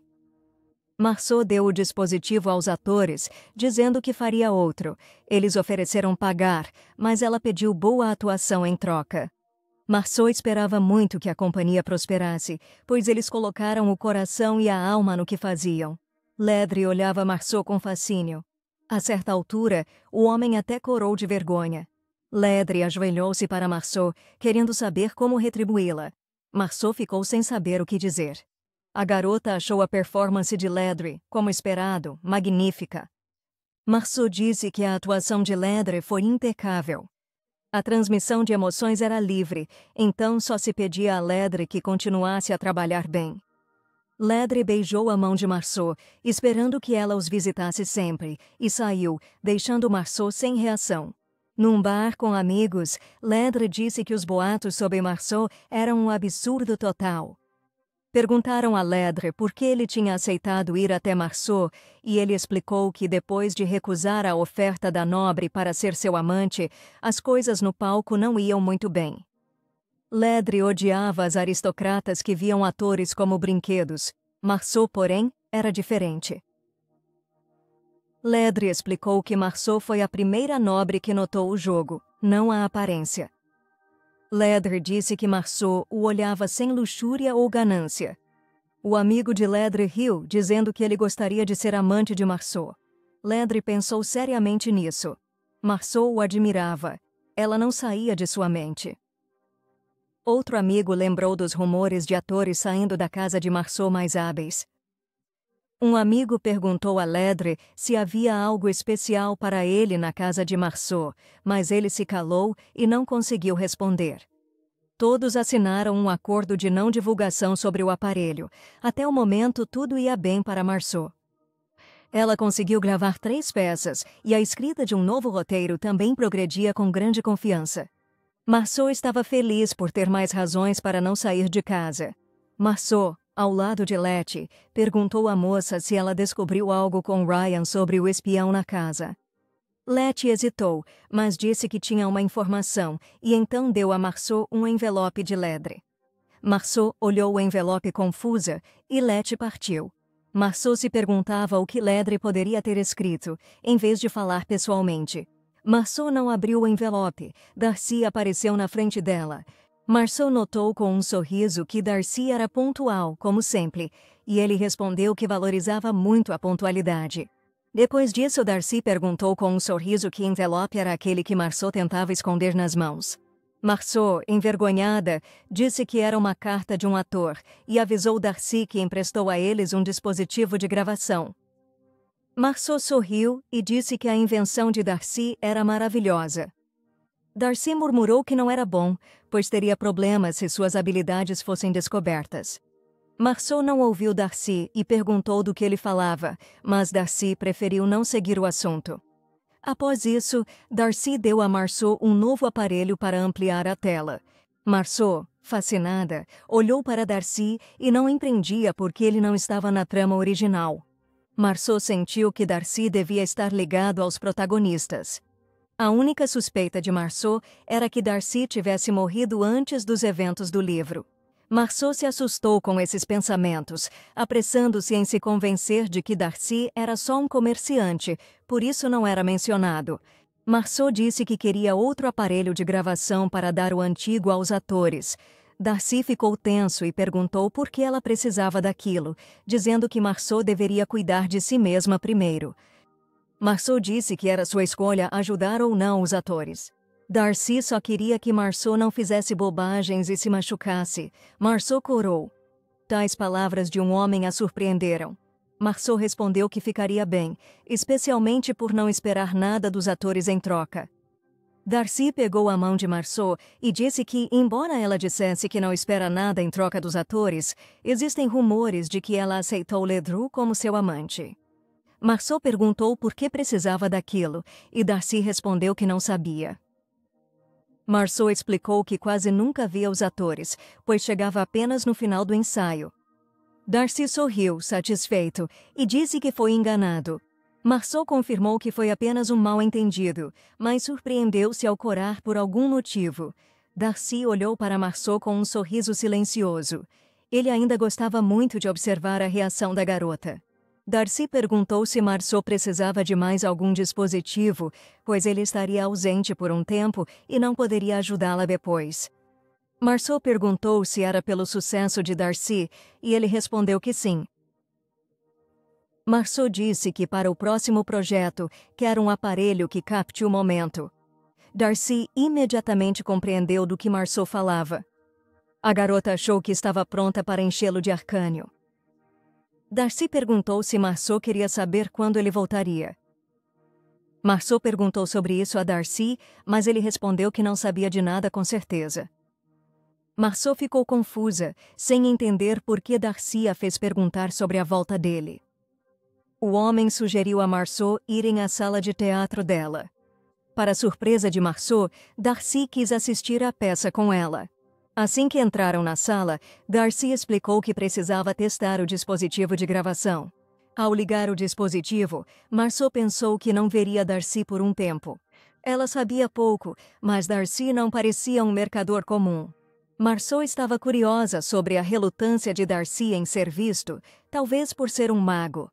Marceau deu o dispositivo aos atores, dizendo que faria outro. Eles ofereceram pagar, mas ela pediu boa atuação em troca. Marceau esperava muito que a companhia prosperasse, pois eles colocaram o coração e a alma no que faziam. Ledre olhava Marceau com fascínio. A certa altura, o homem até corou de vergonha. Ledre ajoelhou-se para Marceau, querendo saber como retribuí-la. Marceau ficou sem saber o que dizer. A garota achou a performance de Ledre, como esperado, magnífica. Marceau disse que a atuação de Ledre foi impecável. A transmissão de emoções era livre, então só se pedia a Ledre que continuasse a trabalhar bem. Ledre beijou a mão de Marceau, esperando que ela os visitasse sempre, e saiu, deixando Marceau sem reação. Num bar com amigos, Ledre disse que os boatos sobre Marceau eram um absurdo total. Perguntaram a Ledre por que ele tinha aceitado ir até Marceau e ele explicou que depois de recusar a oferta da nobre para ser seu amante, as coisas no palco não iam muito bem. Ledre odiava as aristocratas que viam atores como brinquedos. Marceau, porém, era diferente. Ledre explicou que Marceau foi a primeira nobre que notou o jogo, não a aparência. Ledre disse que Marceau o olhava sem luxúria ou ganância. O amigo de Ledre riu, dizendo que ele gostaria de ser amante de Marceau. Ledre pensou seriamente nisso. Marceau o admirava. Ela não saía de sua mente. Outro amigo lembrou dos rumores de atores saindo da casa de Marceau mais hábeis. Um amigo perguntou a Ledre se havia algo especial para ele na casa de Marceau, mas ele se calou e não conseguiu responder. Todos assinaram um acordo de não divulgação sobre o aparelho. Até o momento, tudo ia bem para Marceau. Ela conseguiu gravar 3 peças e a escrita de um novo roteiro também progredia com grande confiança. Marceau estava feliz por ter mais razões para não sair de casa. Marceau, ao lado de Letty, perguntou à moça se ela descobriu algo com Ryan sobre o espião na casa. Letty hesitou, mas disse que tinha uma informação e então deu a Marceau um envelope de Ledre. Marceau olhou o envelope confusa e Letty partiu. Marceau se perguntava o que Ledre poderia ter escrito, em vez de falar pessoalmente. Marceau não abriu o envelope. Darcy apareceu na frente dela. Marceau notou com um sorriso que Darcy era pontual, como sempre, e ele respondeu que valorizava muito a pontualidade. Depois disso, Darcy perguntou com um sorriso que envelope era aquele que Marceau tentava esconder nas mãos. Marceau, envergonhada, disse que era uma carta de um ator e avisou Darcy que emprestou a eles um dispositivo de gravação. Marceau sorriu e disse que a invenção de Darcy era maravilhosa. Darcy murmurou que não era bom, pois teria problemas se suas habilidades fossem descobertas. Marceau não ouviu Darcy e perguntou do que ele falava, mas Darcy preferiu não seguir o assunto. Após isso, Darcy deu a Marceau um novo aparelho para ampliar a tela. Marceau, fascinada, olhou para Darcy e não entendia por que ele não estava na trama original. Marceau sentiu que Darcy devia estar ligado aos protagonistas. A única suspeita de Marceau era que Darcy tivesse morrido antes dos eventos do livro. Marceau se assustou com esses pensamentos, apressando-se em se convencer de que Darcy era só um comerciante, por isso não era mencionado. Marceau disse que queria outro aparelho de gravação para dar o antigo aos atores. Darcy ficou tenso e perguntou por que ela precisava daquilo, dizendo que Marceau deveria cuidar de si mesma primeiro. Marceau disse que era sua escolha ajudar ou não os atores. Darcy só queria que Marceau não fizesse bobagens e se machucasse. Marceau corou. Tais palavras de um homem a surpreenderam. Marceau respondeu que ficaria bem, especialmente por não esperar nada dos atores em troca. Darcy pegou a mão de Marceau e disse que, embora ela dissesse que não espera nada em troca dos atores, existem rumores de que ela aceitou Ledru como seu amante. Marceau perguntou por que precisava daquilo, e Darcy respondeu que não sabia. Marceau explicou que quase nunca via os atores, pois chegava apenas no final do ensaio. Darcy sorriu, satisfeito, e disse que foi enganado. Marceau confirmou que foi apenas um mal-entendido, mas surpreendeu-se ao corar por algum motivo. Darcy olhou para Marceau com um sorriso silencioso. Ele ainda gostava muito de observar a reação da garota. Darcy perguntou se Marceau precisava de mais algum dispositivo, pois ele estaria ausente por um tempo e não poderia ajudá-la depois. Marceau perguntou se era pelo sucesso de Darcy, e ele respondeu que sim. Marceau disse que para o próximo projeto quer um aparelho que capte o momento. Darcy imediatamente compreendeu do que Marceau falava. A garota achou que estava pronta para enchê-lo de arcânio. Darcy perguntou se Marceau queria saber quando ele voltaria. Marceau perguntou sobre isso a Darcy, mas ele respondeu que não sabia de nada com certeza. Marceau ficou confusa, sem entender por que Darcy a fez perguntar sobre a volta dele. O homem sugeriu a Marceau irem à sala de teatro dela. Para surpresa de Marceau, Darcy quis assistir à peça com ela. Assim que entraram na sala, Darcy explicou que precisava testar o dispositivo de gravação. Ao ligar o dispositivo, Marceau pensou que não veria Darcy por um tempo. Ela sabia pouco, mas Darcy não parecia um mercador comum. Marceau estava curiosa sobre a relutância de Darcy em ser visto, talvez por ser um mago.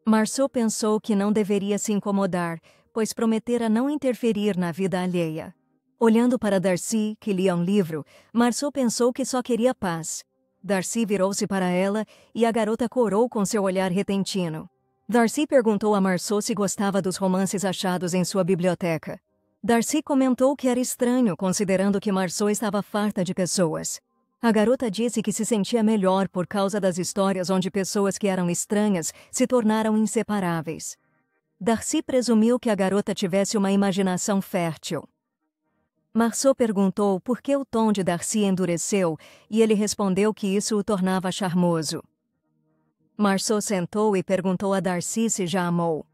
Marceau pensou que não deveria se incomodar, pois prometera não interferir na vida alheia. Olhando para Darcy, que lia um livro, Marceau pensou que só queria paz. Darcy virou-se para ela e a garota corou com seu olhar repentino. Darcy perguntou a Marceau se gostava dos romances achados em sua biblioteca. Darcy comentou que era estranho, considerando que Marceau estava farta de pessoas. A garota disse que se sentia melhor por causa das histórias onde pessoas que eram estranhas se tornaram inseparáveis. Darcy presumiu que a garota tivesse uma imaginação fértil. Marceau perguntou por que o tom de Darcy endureceu e ele respondeu que isso o tornava charmoso. Marceau sentou e perguntou a Darcy se já amou.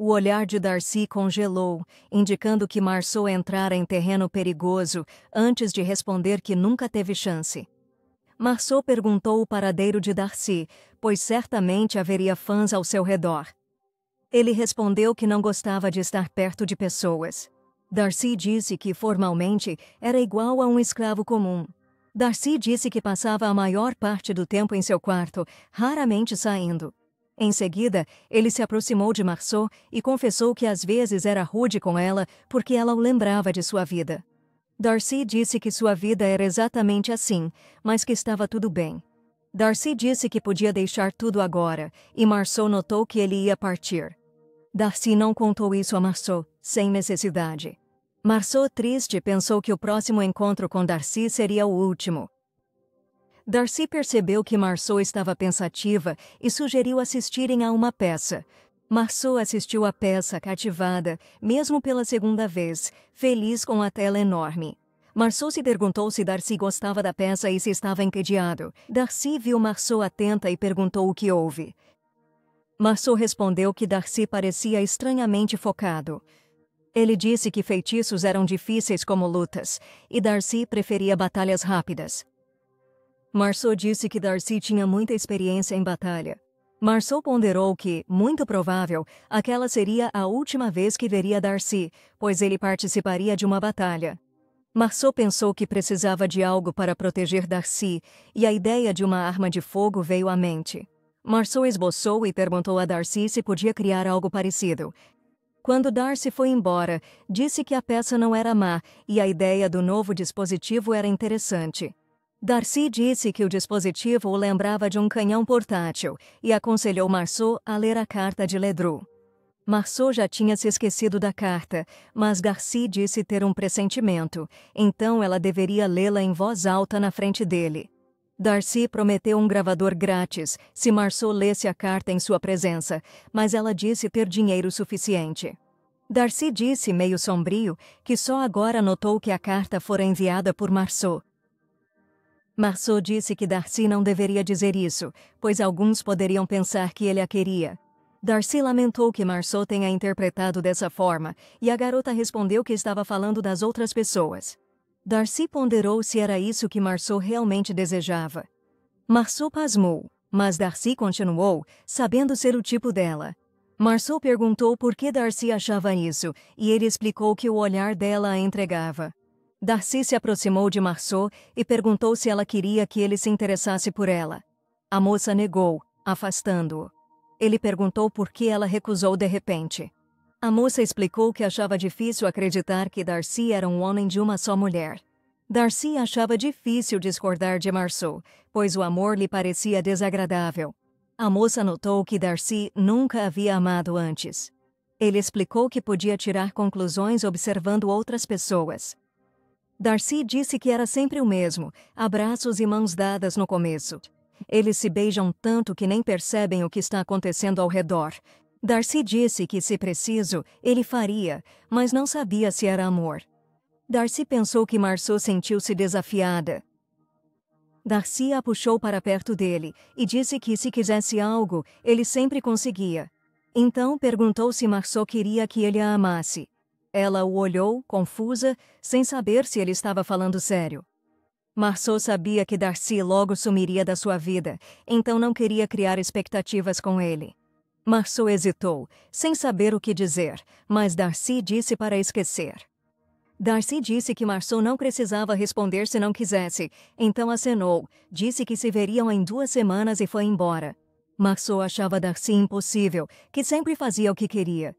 O olhar de Darcy congelou, indicando que Marceau entrara em terreno perigoso antes de responder que nunca teve chance. Marceau perguntou o paradeiro de Darcy, pois certamente haveria fãs ao seu redor. Ele respondeu que não gostava de estar perto de pessoas. Darcy disse que, formalmente, era igual a um escravo comum. Darcy disse que passava a maior parte do tempo em seu quarto, raramente saindo. Em seguida, ele se aproximou de Marceau e confessou que às vezes era rude com ela porque ela o lembrava de sua vida. Darcy disse que sua vida era exatamente assim, mas que estava tudo bem. Darcy disse que podia deixar tudo agora, e Marceau notou que ele ia partir. Darcy não contou isso a Marceau, sem necessidade. Marceau, triste, pensou que o próximo encontro com Darcy seria o último. Darcy percebeu que Marceau estava pensativa e sugeriu assistirem a uma peça. Marceau assistiu à peça cativada, mesmo pela segunda vez, feliz com a tela enorme. Marceau se perguntou se Darcy gostava da peça e se estava entediado. Darcy viu Marceau atenta e perguntou o que houve. Marceau respondeu que Darcy parecia estranhamente focado. Ele disse que feitiços eram difíceis como lutas, e Darcy preferia batalhas rápidas. Marceau disse que Darcy tinha muita experiência em batalha. Marceau ponderou que, muito provável, aquela seria a última vez que veria Darcy, pois ele participaria de uma batalha. Marceau pensou que precisava de algo para proteger Darcy, e a ideia de uma arma de fogo veio à mente. Marceau esboçou e perguntou a Darcy se podia criar algo parecido. Quando Darcy foi embora, disse que a peça não era má e a ideia do novo dispositivo era interessante. Darcy disse que o dispositivo o lembrava de um canhão portátil e aconselhou Marceau a ler a carta de Ledru. Marceau já tinha se esquecido da carta, mas Darcy disse ter um pressentimento, então ela deveria lê-la em voz alta na frente dele. Darcy prometeu um gravador grátis se Marceau lesse a carta em sua presença, mas ela disse ter dinheiro suficiente. Darcy disse, meio sombrio, que só agora notou que a carta fora enviada por Marceau. Marceau disse que Darcy não deveria dizer isso, pois alguns poderiam pensar que ele a queria. Darcy lamentou que Marceau tenha interpretado dessa forma, e a garota respondeu que estava falando das outras pessoas. Darcy ponderou se era isso que Marceau realmente desejava. Marceau pasmou, mas Darcy continuou, sabendo ser o tipo dela. Marceau perguntou por que Darcy achava isso, e ele explicou que o olhar dela a entregava. Darcy se aproximou de Marceau e perguntou se ela queria que ele se interessasse por ela. A moça negou, afastando-o. Ele perguntou por que ela recusou de repente. A moça explicou que achava difícil acreditar que Darcy era um homem de uma só mulher. Darcy achava difícil discordar de Marceau, pois o amor lhe parecia desagradável. A moça notou que Darcy nunca havia amado antes. Ele explicou que podia tirar conclusões observando outras pessoas. Darcy disse que era sempre o mesmo, abraços e mãos dadas no começo. Eles se beijam tanto que nem percebem o que está acontecendo ao redor. Darcy disse que, se preciso, ele faria, mas não sabia se era amor. Darcy pensou que Marceau sentiu-se desafiada. Darcy a puxou para perto dele e disse que, se quisesse algo, ele sempre conseguia. Então perguntou se Marceau queria que ele a amasse. Ela o olhou, confusa, sem saber se ele estava falando sério. Marceau sabia que Darcy logo sumiria da sua vida, então não queria criar expectativas com ele. Marceau hesitou, sem saber o que dizer, mas Darcy disse para esquecer. Darcy disse que Marceau não precisava responder se não quisesse, então acenou, disse que se veriam em 2 semanas e foi embora. Marceau achava Darcy impossível, que sempre fazia o que queria.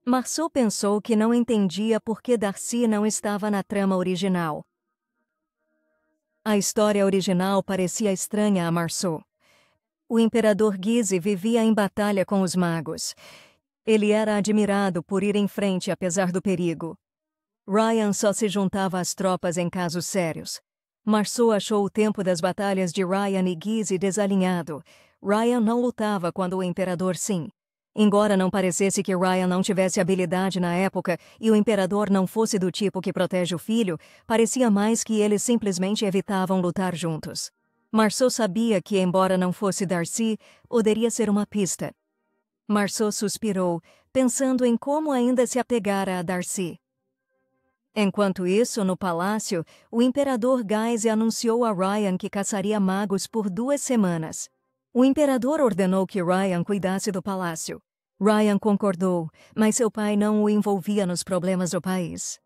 Marceau pensou que não entendia por que Darcy não estava na trama original. A história original parecia estranha a Marceau. O imperador Guise vivia em batalha com os magos. Ele era admirado por ir em frente apesar do perigo. Ryan só se juntava às tropas em casos sérios. Marceau achou o tempo das batalhas de Ryan e Guise desalinhado. Ryan não lutava quando o imperador sim. Embora não parecesse que Ryan não tivesse habilidade na época e o imperador não fosse do tipo que protege o filho, parecia mais que eles simplesmente evitavam lutar juntos. Marceau sabia que, embora não fosse Darcy, poderia ser uma pista. Marceau suspirou, pensando em como ainda se apegara a Darcy. Enquanto isso, no palácio, o imperador Guise anunciou a Ryan que caçaria magos por 2 semanas. O imperador ordenou que Ryan cuidasse do palácio. Ryan concordou, mas seu pai não o envolvia nos problemas do país.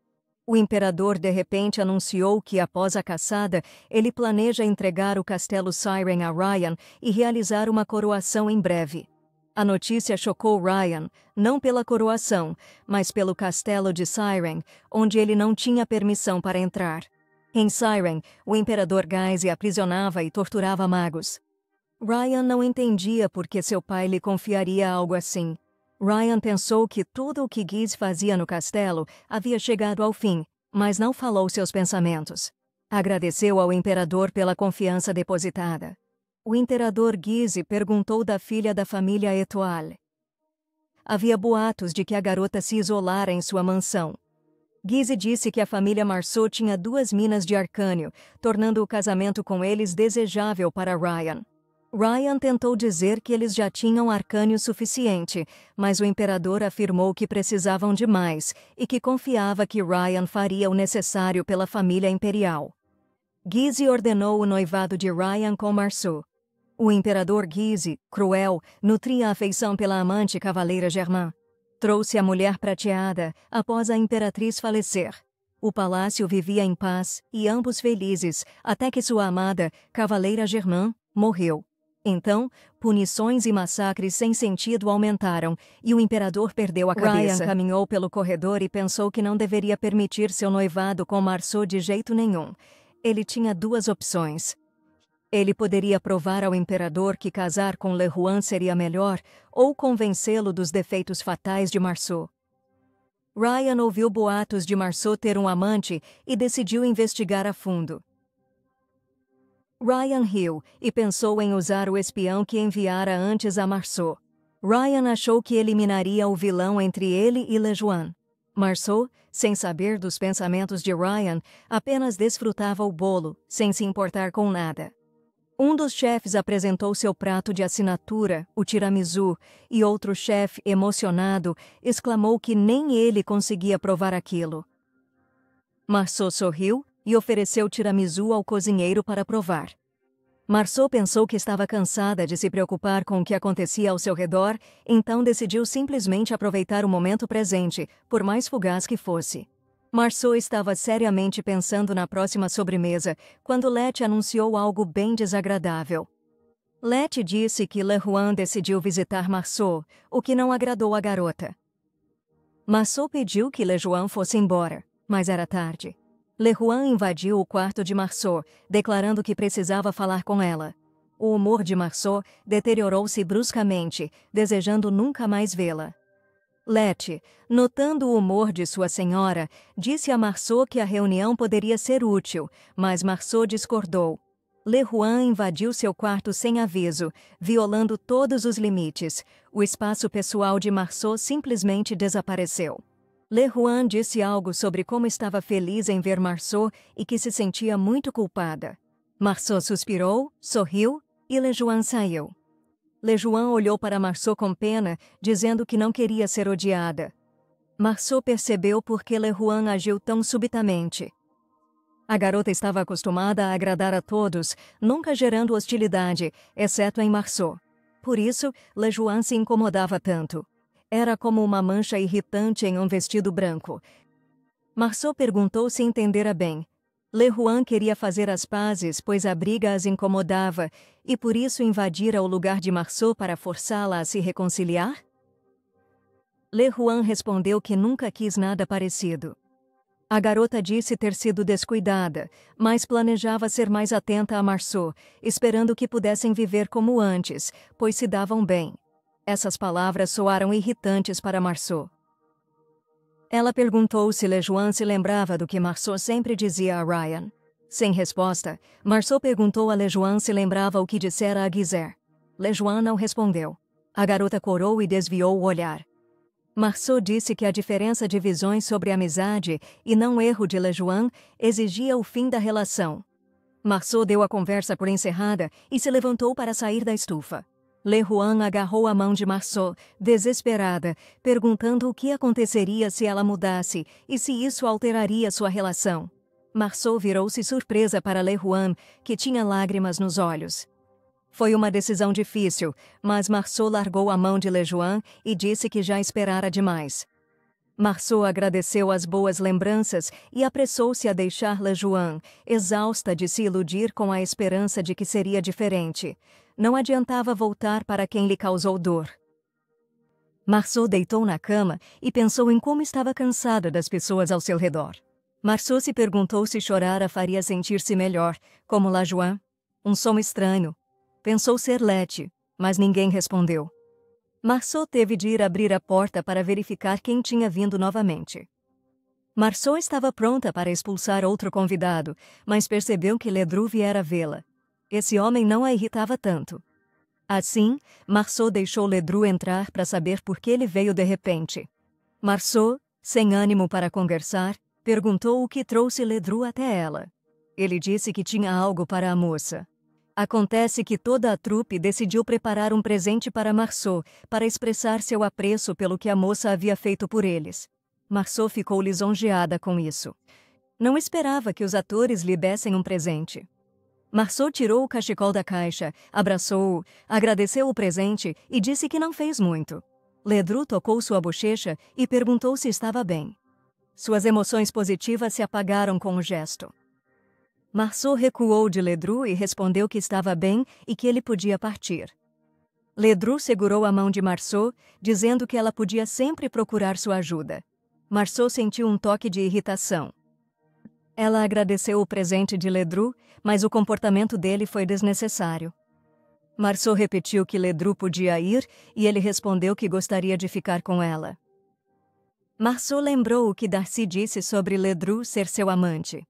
O imperador de repente anunciou que, após a caçada, ele planeja entregar o castelo Siren a Ryan e realizar uma coroação em breve. A notícia chocou Ryan, não pela coroação, mas pelo castelo de Siren, onde ele não tinha permissão para entrar. Em Siren, o imperador Guise aprisionava e torturava magos. Ryan não entendia por que seu pai lhe confiaria algo assim. Ryan pensou que tudo o que Guise fazia no castelo havia chegado ao fim, mas não falou seus pensamentos. Agradeceu ao imperador pela confiança depositada. O imperador Guise perguntou da filha da família Étoile. Havia boatos de que a garota se isolara em sua mansão. Guise disse que a família Marceau tinha 2 minas de arcânio, tornando o casamento com eles desejável para Ryan. Ryan tentou dizer que eles já tinham arcânio suficiente, mas o imperador afirmou que precisavam de mais e que confiava que Ryan faria o necessário pela família imperial. Guise ordenou o noivado de Ryan com Marceau. O imperador Guise, cruel, nutria afeição pela amante cavaleira Germain. Trouxe a mulher prateada após a imperatriz falecer. O palácio vivia em paz e ambos felizes, até que sua amada, cavaleira Germain, morreu. Então, punições e massacres sem sentido aumentaram, e o imperador perdeu a cabeça. Ryan caminhou pelo corredor e pensou que não deveria permitir seu noivado com Marceau de jeito nenhum. Ele tinha 2 opções. Ele poderia provar ao imperador que casar com Le Huan seria melhor, ou convencê-lo dos defeitos fatais de Marceau. Ryan ouviu boatos de Marceau ter um amante e decidiu investigar a fundo. Ryan riu e pensou em usar o espião que enviara antes a Marceau. Ryan achou que eliminaria o vilão entre ele e Le Juan. Marceau, sem saber dos pensamentos de Ryan, apenas desfrutava o bolo, sem se importar com nada. Um dos chefes apresentou seu prato de assinatura, o tiramisu, e outro chefe, emocionado, exclamou que nem ele conseguia provar aquilo. Marceau sorriu e ofereceu tiramisu ao cozinheiro para provar. Marceau pensou que estava cansada de se preocupar com o que acontecia ao seu redor, então decidiu simplesmente aproveitar o momento presente, por mais fugaz que fosse. Marceau estava seriamente pensando na próxima sobremesa, quando Letty anunciou algo bem desagradável. Letty disse que Le Huan decidiu visitar Marceau, o que não agradou a garota. Marceau pediu que Le Juan fosse embora, mas era tarde. Le Huan invadiu o quarto de Marceau, declarando que precisava falar com ela. O humor de Marceau deteriorou-se bruscamente, desejando nunca mais vê-la. Letty, notando o humor de sua senhora, disse a Marceau que a reunião poderia ser útil, mas Marceau discordou. Le Huan invadiu seu quarto sem aviso, violando todos os limites. O espaço pessoal de Marceau simplesmente desapareceu. Le Huan disse algo sobre como estava feliz em ver Marceau e que se sentia muito culpada. Marceau suspirou, sorriu e Le Juan saiu. Le Juan olhou para Marceau com pena, dizendo que não queria ser odiada. Marceau percebeu por que Le Juan agiu tão subitamente. A garota estava acostumada a agradar a todos, nunca gerando hostilidade, exceto em Marceau. Por isso, Le Juan se incomodava tanto. Era como uma mancha irritante em um vestido branco. Marceau perguntou se entendera bem. Le Huan queria fazer as pazes, pois a briga as incomodava, e por isso invadira o lugar de Marceau para forçá-la a se reconciliar? Le Huan respondeu que nunca quis nada parecido. A garota disse ter sido descuidada, mas planejava ser mais atenta a Marceau, esperando que pudessem viver como antes, pois se davam bem. Essas palavras soaram irritantes para Marceau. Ela perguntou se Lejuan se lembrava do que Marceau sempre dizia a Ryan. Sem resposta, Marceau perguntou a Lejuan se lembrava o que dissera a Giselle. Lejuan não respondeu. A garota corou e desviou o olhar. Marceau disse que a diferença de visões sobre a amizade e não erro de Lejuan exigia o fim da relação. Marceau deu a conversa por encerrada e se levantou para sair da estufa. Lejuan agarrou a mão de Marceau, desesperada, perguntando o que aconteceria se ela mudasse e se isso alteraria sua relação. Marceau virou-se surpresa para Lejuan, que tinha lágrimas nos olhos. Foi uma decisão difícil, mas Marceau largou a mão de Lejuan e disse que já esperara demais. Marceau agradeceu as boas lembranças e apressou-se a deixar Lejuan, exausta de se iludir com a esperança de que seria diferente. Não adiantava voltar para quem lhe causou dor. Marceau deitou na cama e pensou em como estava cansada das pessoas ao seu redor. Marceau se perguntou se chorar a faria sentir-se melhor, como Lejuan. Um som estranho. Pensou ser Letty, mas ninguém respondeu. Marceau teve de ir abrir a porta para verificar quem tinha vindo novamente. Marceau estava pronta para expulsar outro convidado, mas percebeu que Ledru viera vê-la. Esse homem não a irritava tanto. Assim, Marceau deixou Ledru entrar para saber por que ele veio de repente. Marceau, sem ânimo para conversar, perguntou o que trouxe Ledru até ela. Ele disse que tinha algo para a moça. Acontece que toda a trupe decidiu preparar um presente para Marceau, para expressar seu apreço pelo que a moça havia feito por eles. Marceau ficou lisonjeada com isso. Não esperava que os atores lhe dessem um presente. Marceau tirou o cachecol da caixa, abraçou-o, agradeceu o presente e disse que não fez muito. Ledru tocou sua bochecha e perguntou se estava bem. Suas emoções positivas se apagaram com o gesto. Marceau recuou de Ledru e respondeu que estava bem e que ele podia partir. Ledru segurou a mão de Marceau, dizendo que ela podia sempre procurar sua ajuda. Marceau sentiu um toque de irritação. Ela agradeceu o presente de Ledru, mas o comportamento dele foi desnecessário. Marceau repetiu que Ledru podia ir e ele respondeu que gostaria de ficar com ela. Marceau lembrou o que Darcy disse sobre Ledru ser seu amante.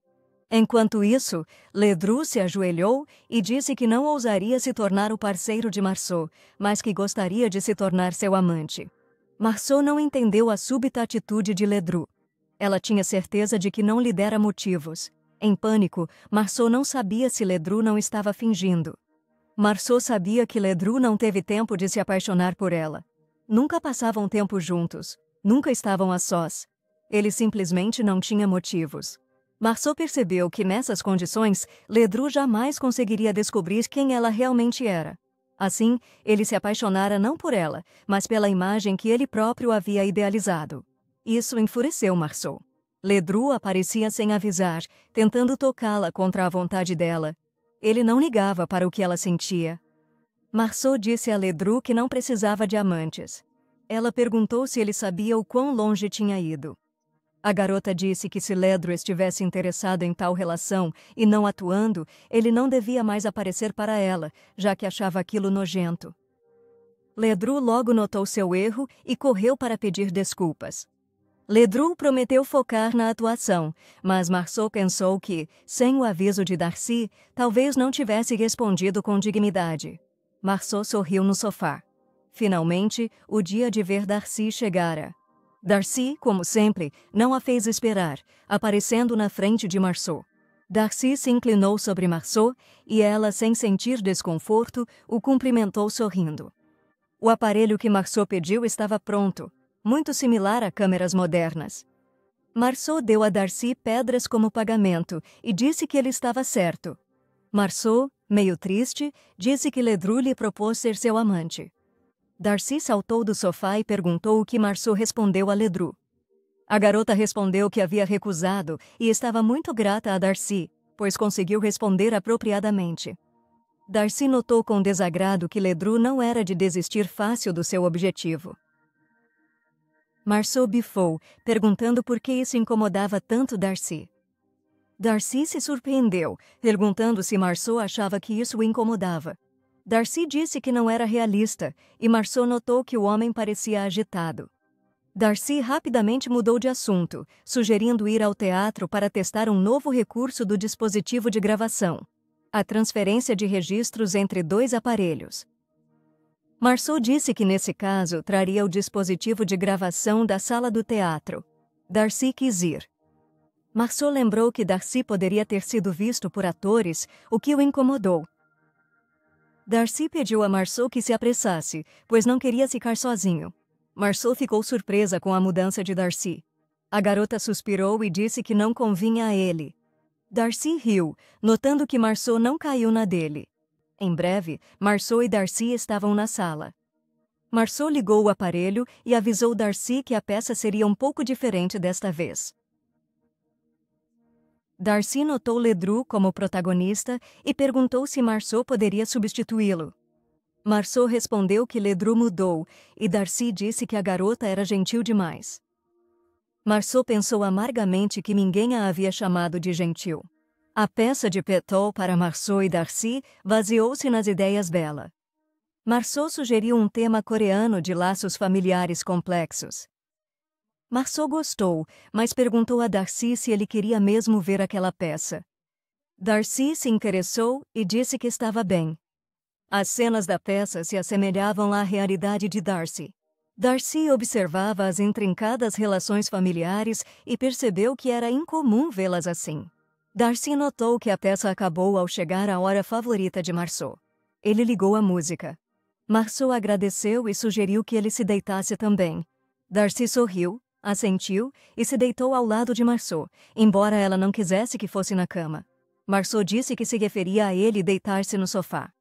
Enquanto isso, Ledru se ajoelhou e disse que não ousaria se tornar o parceiro de Marceau, mas que gostaria de se tornar seu amante. Marceau não entendeu a súbita atitude de Ledru. Ela tinha certeza de que não lhe dera motivos. Em pânico, Marceau não sabia se Ledru não estava fingindo. Marceau sabia que Ledru não teve tempo de se apaixonar por ela. Nunca passavam tempo juntos. Nunca estavam a sós. Ele simplesmente não tinha motivos. Marceau percebeu que, nessas condições, Ledru jamais conseguiria descobrir quem ela realmente era. Assim, ele se apaixonara não por ela, mas pela imagem que ele próprio havia idealizado. Isso enfureceu Marceau. Ledru aparecia sem avisar, tentando tocá-la contra a vontade dela. Ele não ligava para o que ela sentia. Marceau disse a Ledru que não precisava de amantes. Ela perguntou se ele sabia o quão longe tinha ido. A garota disse que se Ledru estivesse interessado em tal relação e não atuando, ele não devia mais aparecer para ela, já que achava aquilo nojento. Ledru logo notou seu erro e correu para pedir desculpas. Ledru prometeu focar na atuação, mas Marceau pensou que, sem o aviso de Darcy, talvez não tivesse respondido com dignidade. Marceau sorriu no sofá. Finalmente, o dia de ver Darcy chegara. Darcy, como sempre, não a fez esperar, aparecendo na frente de Marceau. Darcy se inclinou sobre Marceau e ela, sem sentir desconforto, o cumprimentou sorrindo. O aparelho que Marceau pediu estava pronto, muito similar a câmeras modernas. Marceau deu a Darcy pedras como pagamento e disse que ele estava certo. Marceau, meio triste, disse que Ledru lhe propôs ser seu amante. Darcy saltou do sofá e perguntou o que Marceau respondeu a Ledru. A garota respondeu que havia recusado e estava muito grata a Darcy, pois conseguiu responder apropriadamente. Darcy notou com desagrado que Ledru não era de desistir fácil do seu objetivo. Marceau bifou, perguntando por que isso incomodava tanto Darcy. Darcy se surpreendeu, perguntando se Marceau achava que isso o incomodava. Darcy disse que não era realista, e Marceau notou que o homem parecia agitado. Darcy rapidamente mudou de assunto, sugerindo ir ao teatro para testar um novo recurso do dispositivo de gravação: a transferência de registros entre dois aparelhos. Marceau disse que nesse caso traria o dispositivo de gravação da sala do teatro. Darcy quis ir. Marceau lembrou que Darcy poderia ter sido visto por atores, o que o incomodou. Darcy pediu a Marceau que se apressasse, pois não queria ficar sozinho. Marceau ficou surpresa com a mudança de Darcy. A garota suspirou e disse que não convinha a ele. Darcy riu, notando que Marceau não caiu na dele. Em breve, Marceau e Darcy estavam na sala. Marceau ligou o aparelho e avisou Darcy que a peça seria um pouco diferente desta vez. Darcy notou Ledru como protagonista e perguntou se Marceau poderia substituí-lo. Marceau respondeu que Ledru mudou e Darcy disse que a garota era gentil demais. Marceau pensou amargamente que ninguém a havia chamado de gentil. A peça de Petol para Marceau e Darcy vaziou-se nas ideias dela. Marceau sugeriu um tema coreano de laços familiares complexos. Marceau gostou, mas perguntou a Darcy se ele queria mesmo ver aquela peça. Darcy se interessou e disse que estava bem. As cenas da peça se assemelhavam à realidade de Darcy. Darcy observava as intrincadas relações familiares e percebeu que era incomum vê-las assim. Darcy notou que a peça acabou ao chegar à hora favorita de Marceau. Ele ligou a música. Marceau agradeceu e sugeriu que ele se deitasse também. Darcy sorriu, assentiu e se deitou ao lado de Marceau, embora ela não quisesse que fosse na cama. Marceau disse que se referia a ele deitar-se no sofá.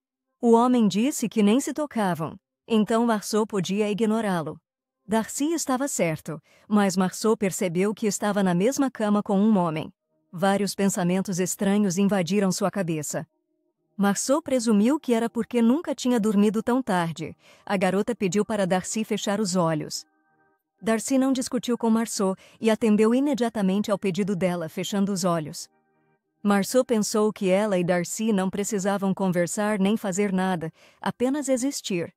O homem disse que nem se tocavam, então Marceau podia ignorá-lo. Darcy estava certo, mas Marceau percebeu que estava na mesma cama com um homem. Vários pensamentos estranhos invadiram sua cabeça. Marceau presumiu que era porque nunca tinha dormido tão tarde. A garota pediu para Darcy fechar os olhos. Darcy não discutiu com Marceau e atendeu imediatamente ao pedido dela, fechando os olhos. Marceau pensou que ela e Darcy não precisavam conversar nem fazer nada, apenas existir.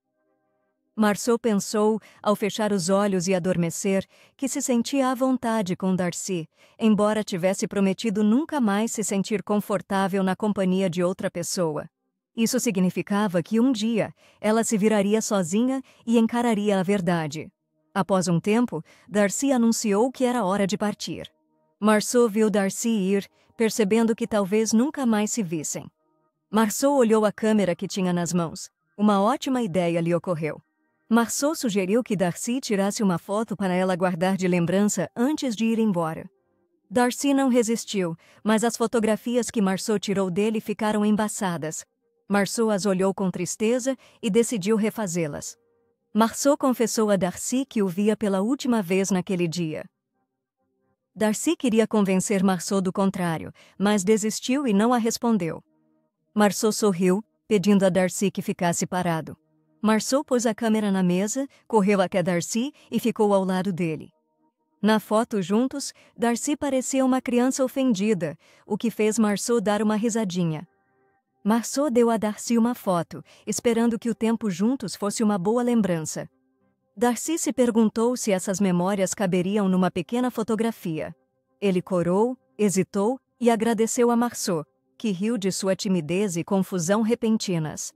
Marceau pensou, ao fechar os olhos e adormecer, que se sentia à vontade com Darcy, embora tivesse prometido nunca mais se sentir confortável na companhia de outra pessoa. Isso significava que um dia ela se viraria sozinha e encararia a verdade. Após um tempo, Darcy anunciou que era hora de partir. Marceau viu Darcy ir, percebendo que talvez nunca mais se vissem. Marceau olhou a câmera que tinha nas mãos. Uma ótima ideia lhe ocorreu. Marceau sugeriu que Darcy tirasse uma foto para ela guardar de lembrança antes de ir embora. Darcy não resistiu, mas as fotografias que Marceau tirou dele ficaram embaçadas. Marceau as olhou com tristeza e decidiu refazê-las. Marceau confessou a Darcy que o via pela última vez naquele dia. Darcy queria convencer Marceau do contrário, mas desistiu e não a respondeu. Marceau sorriu, pedindo a Darcy que ficasse parado. Marceau pôs a câmera na mesa, correu até Darcy e ficou ao lado dele. Na foto juntos, Darcy parecia uma criança ofendida, o que fez Marceau dar uma risadinha. Marceau deu a Darcy uma foto, esperando que o tempo juntos fosse uma boa lembrança. Darcy se perguntou se essas memórias caberiam numa pequena fotografia. Ele corou, hesitou e agradeceu a Marceau, que riu de sua timidez e confusão repentinas.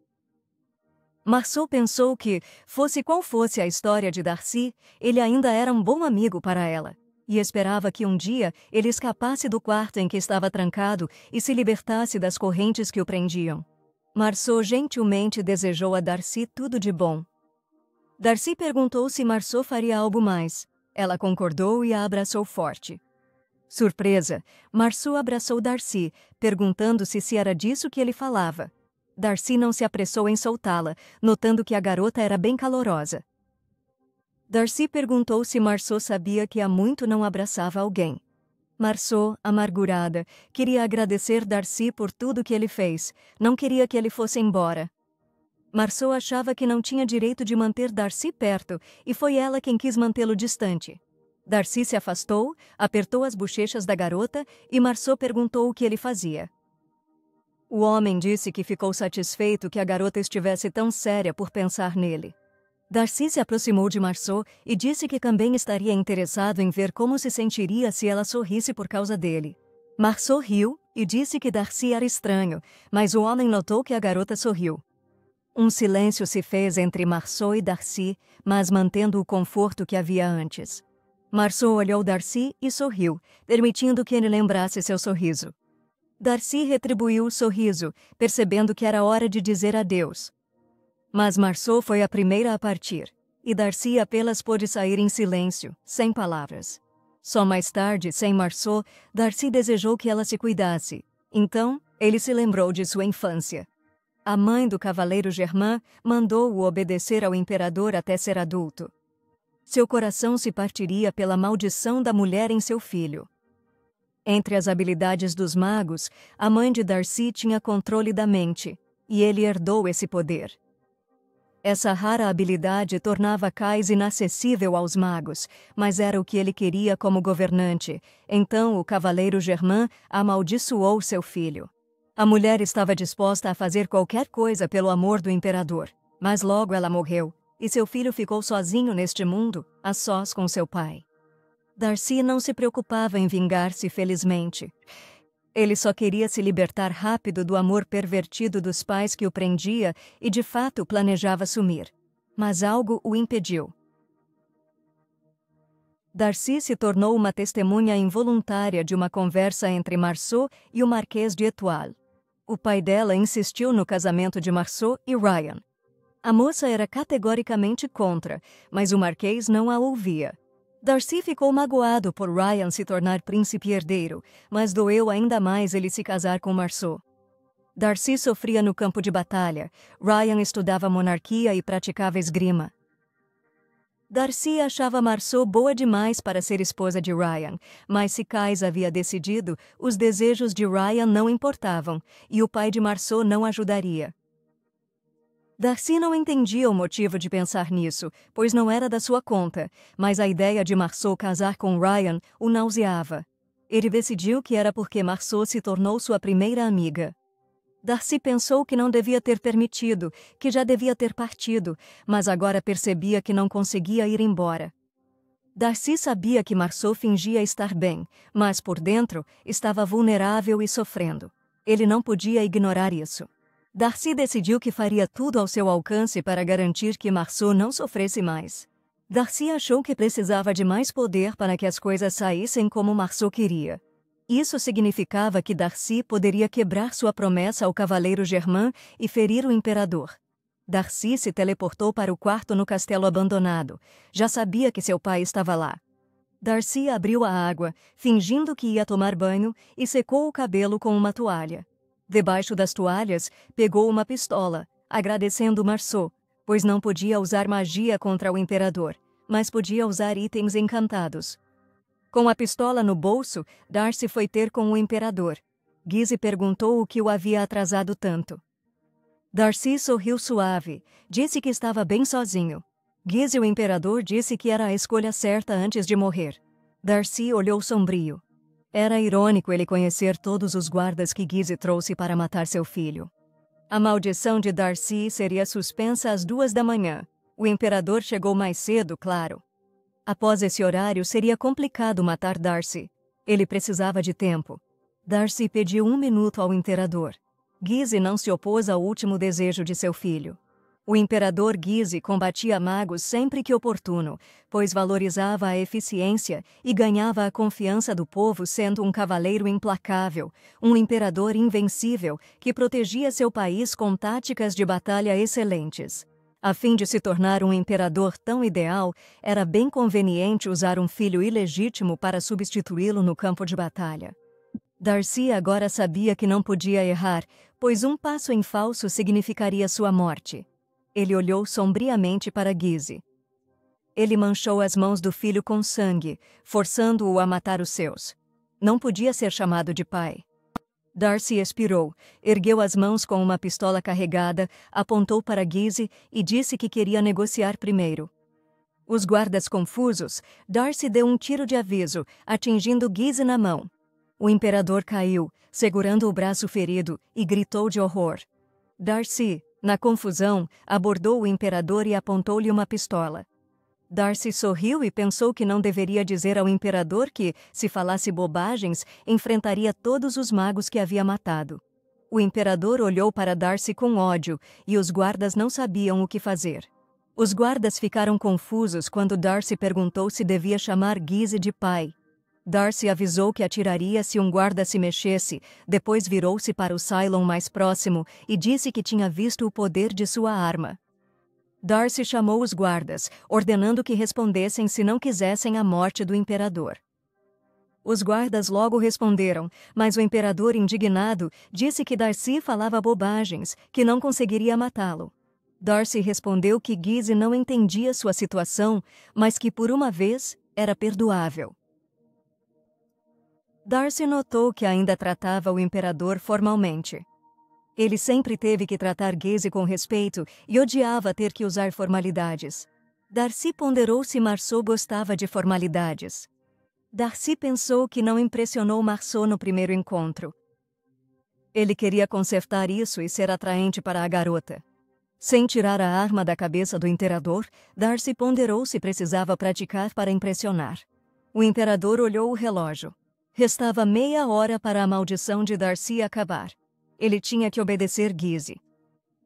Marceau pensou que, fosse qual fosse a história de Darcy, ele ainda era um bom amigo para ela, e esperava que um dia ele escapasse do quarto em que estava trancado e se libertasse das correntes que o prendiam. Marceau gentilmente desejou a Darcy tudo de bom. Darcy perguntou se Marceau faria algo mais. Ela concordou e a abraçou forte. Surpresa, Marceau abraçou Darcy, perguntando se era disso que ele falava. Darcy não se apressou em soltá-la, notando que a garota era bem calorosa. Darcy perguntou se Marceau sabia que há muito não abraçava alguém. Marceau, amargurada, queria agradecer Darcy por tudo que ele fez, não queria que ele fosse embora. Marceau achava que não tinha direito de manter Darcy perto e foi ela quem quis mantê-lo distante. Darcy se afastou, apertou as bochechas da garota e Marceau perguntou o que ele fazia. O homem disse que ficou satisfeito que a garota estivesse tão séria por pensar nele. Darcy se aproximou de Marceau e disse que também estaria interessado em ver como se sentiria se ela sorrisse por causa dele. Marceau riu e disse que Darcy era estranho, mas o homem notou que a garota sorriu. Um silêncio se fez entre Marceau e Darcy, mas mantendo o conforto que havia antes. Marceau olhou Darcy e sorriu, permitindo que ele lembrasse seu sorriso. Darcy retribuiu o sorriso, percebendo que era hora de dizer adeus. Mas Marceau foi a primeira a partir, e Darcy apenas pôde sair em silêncio, sem palavras. Só mais tarde, sem Marceau, Darcy desejou que ela se cuidasse. Então, ele se lembrou de sua infância. A mãe do cavaleiro Germain mandou-o obedecer ao imperador até ser adulto. Seu coração se partiria pela maldição da mulher em seu filho. Entre as habilidades dos magos, a mãe de Darcy tinha controle da mente, e ele herdou esse poder. Essa rara habilidade tornava Cais inacessível aos magos, mas era o que ele queria como governante. Então o cavaleiro Germain amaldiçoou seu filho. A mulher estava disposta a fazer qualquer coisa pelo amor do imperador, mas logo ela morreu, e seu filho ficou sozinho neste mundo, a sós com seu pai. Darcy não se preocupava em vingar-se felizmente. Ele só queria se libertar rápido do amor pervertido dos pais que o prendia e, de fato, planejava sumir. Mas algo o impediu. Darcy se tornou uma testemunha involuntária de uma conversa entre Marceau e o Marquês de Étoile. O pai dela insistiu no casamento de Marceau e Ryan. A moça era categoricamente contra, mas o Marquês não a ouvia. Darcy ficou magoado por Ryan se tornar príncipe herdeiro, mas doeu ainda mais ele se casar com Marceau. Darcy sofria no campo de batalha, Ryan estudava monarquia e praticava esgrima. Darcy achava Marceau boa demais para ser esposa de Ryan, mas se Cais havia decidido, os desejos de Ryan não importavam, e o pai de Marceau não ajudaria. Darcy não entendia o motivo de pensar nisso, pois não era da sua conta, mas a ideia de Marceau casar com Ryan o nauseava. Ele decidiu que era porque Marceau se tornou sua primeira amiga. Darcy pensou que não devia ter permitido, que já devia ter partido, mas agora percebia que não conseguia ir embora. Darcy sabia que Marceau fingia estar bem, mas por dentro estava vulnerável e sofrendo. Ele não podia ignorar isso. Darcy decidiu que faria tudo ao seu alcance para garantir que Marceau não sofresse mais. Darcy achou que precisava de mais poder para que as coisas saíssem como Marceau queria. Isso significava que Darcy poderia quebrar sua promessa ao cavaleiro Germain e ferir o imperador. Darcy se teleportou para o quarto no castelo abandonado. Já sabia que seu pai estava lá. Darcy abriu a água, fingindo que ia tomar banho, e secou o cabelo com uma toalha. Debaixo das toalhas, pegou uma pistola, agradecendo Marceau, pois não podia usar magia contra o imperador, mas podia usar itens encantados. Com a pistola no bolso, Darcy foi ter com o imperador. Guise perguntou o que o havia atrasado tanto. Darcy sorriu suave, disse que estava bem sozinho. Guise, o imperador, disse que era a escolha certa antes de morrer. Darcy olhou sombrio. Era irônico ele conhecer todos os guardas que Guise trouxe para matar seu filho. A maldição de Darcy seria suspensa às 2 da manhã. O imperador chegou mais cedo, claro. Após esse horário, seria complicado matar Darcy. Ele precisava de tempo. Darcy pediu 1 minuto ao imperador. Guise não se opôs ao último desejo de seu filho. O imperador Guise combatia magos sempre que oportuno, pois valorizava a eficiência e ganhava a confiança do povo sendo um cavaleiro implacável, um imperador invencível que protegia seu país com táticas de batalha excelentes. A fim de se tornar um imperador tão ideal, era bem conveniente usar um filho ilegítimo para substituí-lo no campo de batalha. Darcy agora sabia que não podia errar, pois um passo em falso significaria sua morte. Ele olhou sombriamente para Guise. Ele manchou as mãos do filho com sangue, forçando-o a matar os seus. Não podia ser chamado de pai. Darcy expirou, ergueu as mãos com uma pistola carregada, apontou para Guise e disse que queria negociar primeiro. Os guardas confusos, Darcy deu um tiro de aviso, atingindo Guise na mão. O imperador caiu, segurando o braço ferido, e gritou de horror. Darcy, Na confusão, abordou o imperador e apontou-lhe uma pistola. Darcy sorriu e pensou que não deveria dizer ao imperador que, se falasse bobagens, enfrentaria todos os magos que havia matado. O imperador olhou para Darcy com ódio e os guardas não sabiam o que fazer. Os guardas ficaram confusos quando Darcy perguntou se devia chamar Gizzy de pai. Darcy avisou que atiraria se um guarda se mexesse, depois virou-se para o Cylon mais próximo e disse que tinha visto o poder de sua arma. Darcy chamou os guardas, ordenando que respondessem se não quisessem a morte do imperador. Os guardas logo responderam, mas o imperador, indignado, disse que Darcy falava bobagens, que não conseguiria matá-lo. Darcy respondeu que Gizzy não entendia sua situação, mas que por uma vez era perdoável. Darcy notou que ainda tratava o imperador formalmente. Ele sempre teve que tratar Gizzy com respeito e odiava ter que usar formalidades. Darcy ponderou se Marceau gostava de formalidades. Darcy pensou que não impressionou Marceau no primeiro encontro. Ele queria consertar isso e ser atraente para a garota. Sem tirar a arma da cabeça do imperador, Darcy ponderou se precisava praticar para impressionar. O imperador olhou o relógio. Restava meia hora para a maldição de Darcy acabar. Ele tinha que obedecer Gizzy.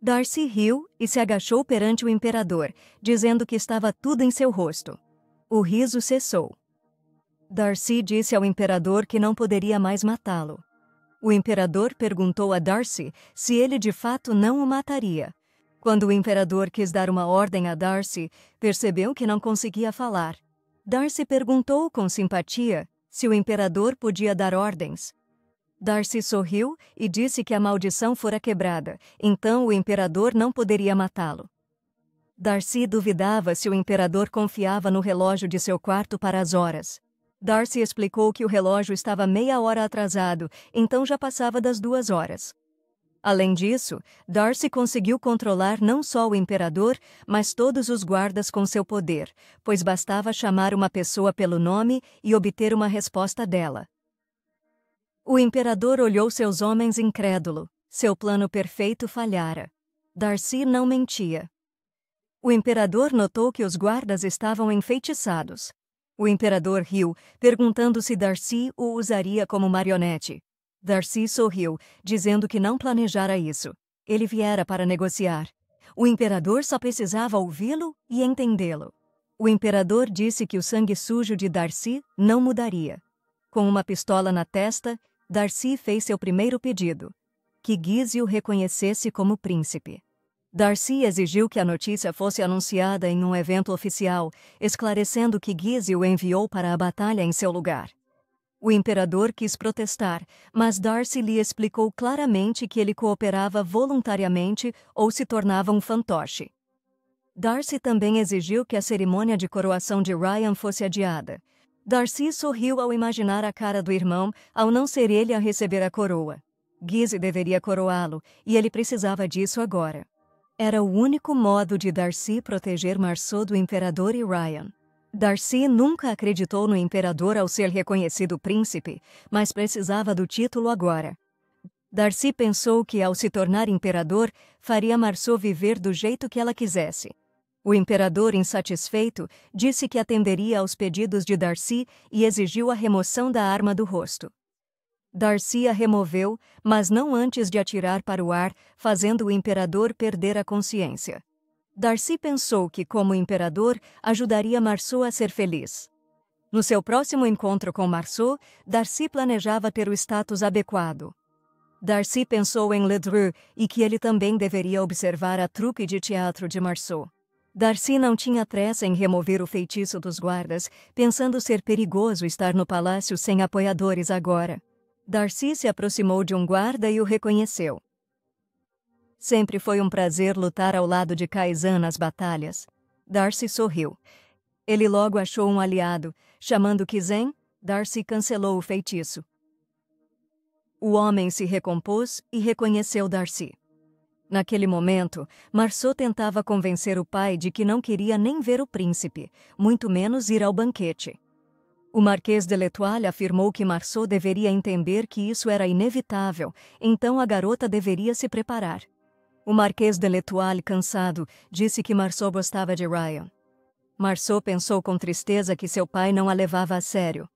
Darcy riu e se agachou perante o imperador, dizendo que estava tudo em seu rosto. O riso cessou. Darcy disse ao imperador que não poderia mais matá-lo. O imperador perguntou a Darcy se ele de fato não o mataria. Quando o imperador quis dar uma ordem a Darcy, percebeu que não conseguia falar. Darcy perguntou com simpatia se o imperador podia dar ordens. Darcy sorriu e disse que a maldição fora quebrada, então o imperador não poderia matá-lo. Darcy duvidava se o imperador confiava no relógio de seu quarto para as horas. Darcy explicou que o relógio estava meia hora atrasado, então já passava das 2 horas. Além disso, Darcy conseguiu controlar não só o imperador, mas todos os guardas com seu poder, pois bastava chamar uma pessoa pelo nome e obter uma resposta dela. O imperador olhou seus homens incrédulo. Seu plano perfeito falhara. Darcy não mentia. O imperador notou que os guardas estavam enfeitiçados. O imperador riu, perguntando se Darcy o usaria como marionete. Darcy sorriu, dizendo que não planejara isso. Ele viera para negociar. O imperador só precisava ouvi-lo e entendê-lo. O imperador disse que o sangue sujo de Darcy não mudaria. Com uma pistola na testa, Darcy fez seu primeiro pedido: que Gizzy o reconhecesse como príncipe. Darcy exigiu que a notícia fosse anunciada em um evento oficial, esclarecendo que Gizzy o enviou para a batalha em seu lugar. O imperador quis protestar, mas Darcy lhe explicou claramente que ele cooperava voluntariamente ou se tornava um fantoche. Darcy também exigiu que a cerimônia de coroação de Ryan fosse adiada. Darcy sorriu ao imaginar a cara do irmão ao não ser ele a receber a coroa. Gizzy deveria coroá-lo, e ele precisava disso agora. Era o único modo de Darcy proteger Marceau do imperador e Ryan. Darcy nunca acreditou no imperador ao ser reconhecido príncipe, mas precisava do título agora. Darcy pensou que, ao se tornar imperador, faria Marceau viver do jeito que ela quisesse. O imperador, insatisfeito, disse que atenderia aos pedidos de Darcy e exigiu a remoção da arma do rosto. Darcy a removeu, mas não antes de atirar para o ar, fazendo o imperador perder a consciência. Darcy pensou que, como imperador, ajudaria Marceau a ser feliz. No seu próximo encontro com Marceau, Darcy planejava ter o status adequado. Darcy pensou em Ledru e que ele também deveria observar a trupe de teatro de Marceau. Darcy não tinha pressa em remover o feitiço dos guardas, pensando ser perigoso estar no palácio sem apoiadores agora. Darcy se aproximou de um guarda e o reconheceu. Sempre foi um prazer lutar ao lado de Kaisan nas batalhas. Darcy sorriu. Ele logo achou um aliado. Chamando Kizem, Darcy cancelou o feitiço. O homem se recompôs e reconheceu Darcy. Naquele momento, Marceau tentava convencer o pai de que não queria nem ver o príncipe, muito menos ir ao banquete. O Marquês de L'Étoile afirmou que Marceau deveria entender que isso era inevitável, então a garota deveria se preparar. O Marquês de L'Étoile, cansado, disse que Marceau gostava de Ryan. Marceau pensou com tristeza que seu pai não a levava a sério.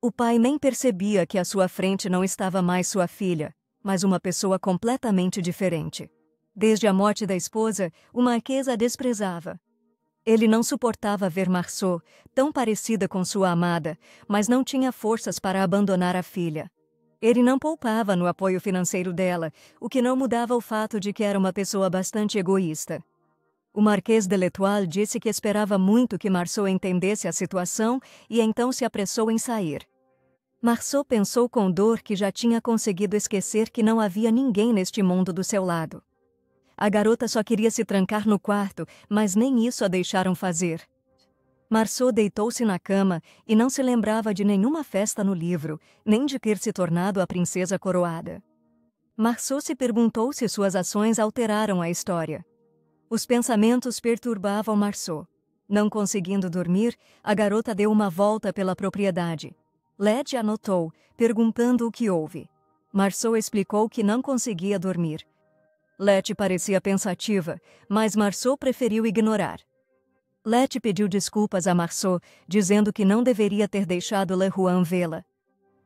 O pai nem percebia que à sua frente não estava mais sua filha, mas uma pessoa completamente diferente. Desde a morte da esposa, o Marquês a desprezava. Ele não suportava ver Marceau, tão parecida com sua amada, mas não tinha forças para abandonar a filha. Ele não poupava no apoio financeiro dela, o que não mudava o fato de que era uma pessoa bastante egoísta. O Marquês de L'Étoile disse que esperava muito que Marceau entendesse a situação e então se apressou em sair. Marceau pensou com dor que já tinha conseguido esquecer que não havia ninguém neste mundo do seu lado. A garota só queria se trancar no quarto, mas nem isso a deixaram fazer. Marceau deitou-se na cama e não se lembrava de nenhuma festa no livro, nem de ter se tornado a princesa coroada. Marceau se perguntou se suas ações alteraram a história. Os pensamentos perturbavam Marceau. Não conseguindo dormir, a garota deu uma volta pela propriedade. Letty anotou, perguntando o que houve. Marceau explicou que não conseguia dormir. Letty parecia pensativa, mas Marceau preferiu ignorar. Letty pediu desculpas a Marceau, dizendo que não deveria ter deixado Le Juan vê-la.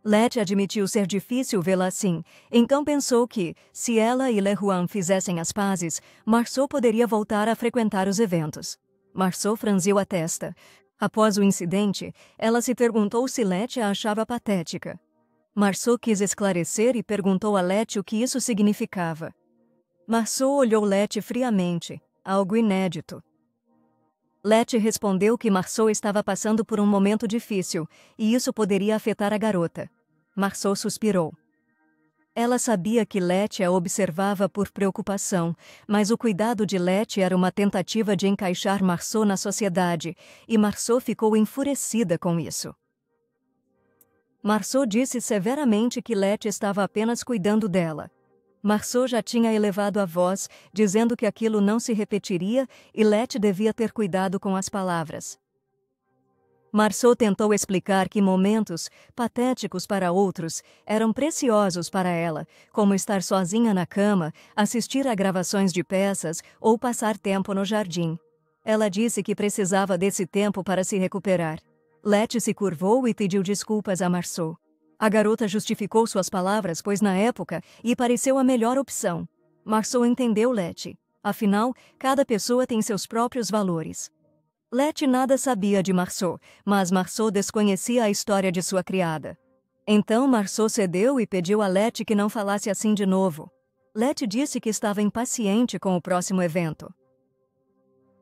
Letty admitiu ser difícil vê-la assim, então pensou que, se ela e Le Juan fizessem as pazes, Marceau poderia voltar a frequentar os eventos. Marceau franziu a testa. Após o incidente, ela se perguntou se Letty a achava patética. Marceau quis esclarecer e perguntou a Letty o que isso significava. Marceau olhou Letty friamente, algo inédito. Letty respondeu que Marceau estava passando por um momento difícil e isso poderia afetar a garota. Marceau suspirou. Ela sabia que Letty a observava por preocupação, mas o cuidado de Letty era uma tentativa de encaixar Marceau na sociedade, e Marceau ficou enfurecida com isso. Marceau disse severamente que Letty estava apenas cuidando dela. Marceau já tinha elevado a voz, dizendo que aquilo não se repetiria e Letty devia ter cuidado com as palavras. Marceau tentou explicar que momentos, patéticos para outros, eram preciosos para ela, como estar sozinha na cama, assistir a gravações de peças ou passar tempo no jardim. Ela disse que precisava desse tempo para se recuperar. Letty se curvou e pediu desculpas a Marceau. A garota justificou suas palavras, pois na época lhe pareceu a melhor opção. Marceau entendeu Letty. Afinal, cada pessoa tem seus próprios valores. Letty nada sabia de Marceau, mas Marceau desconhecia a história de sua criada. Então Marceau cedeu e pediu a Letty que não falasse assim de novo. Letty disse que estava impaciente com o próximo evento.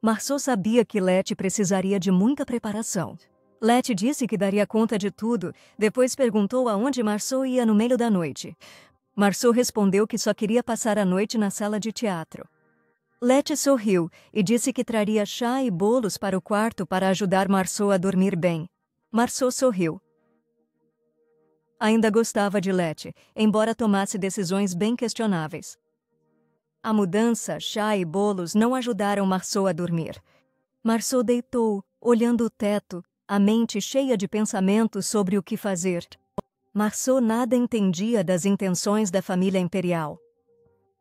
Marceau sabia que Letty precisaria de muita preparação. Letty disse que daria conta de tudo, depois perguntou aonde Marceau ia no meio da noite. Marceau respondeu que só queria passar a noite na sala de teatro. Letty sorriu e disse que traria chá e bolos para o quarto para ajudar Marceau a dormir bem. Marceau sorriu. Ainda gostava de Letty, embora tomasse decisões bem questionáveis. A mudança, chá e bolos não ajudaram Marceau a dormir. Marceau deitou, olhando o teto, a mente cheia de pensamentos sobre o que fazer. Marceau nada entendia das intenções da família imperial.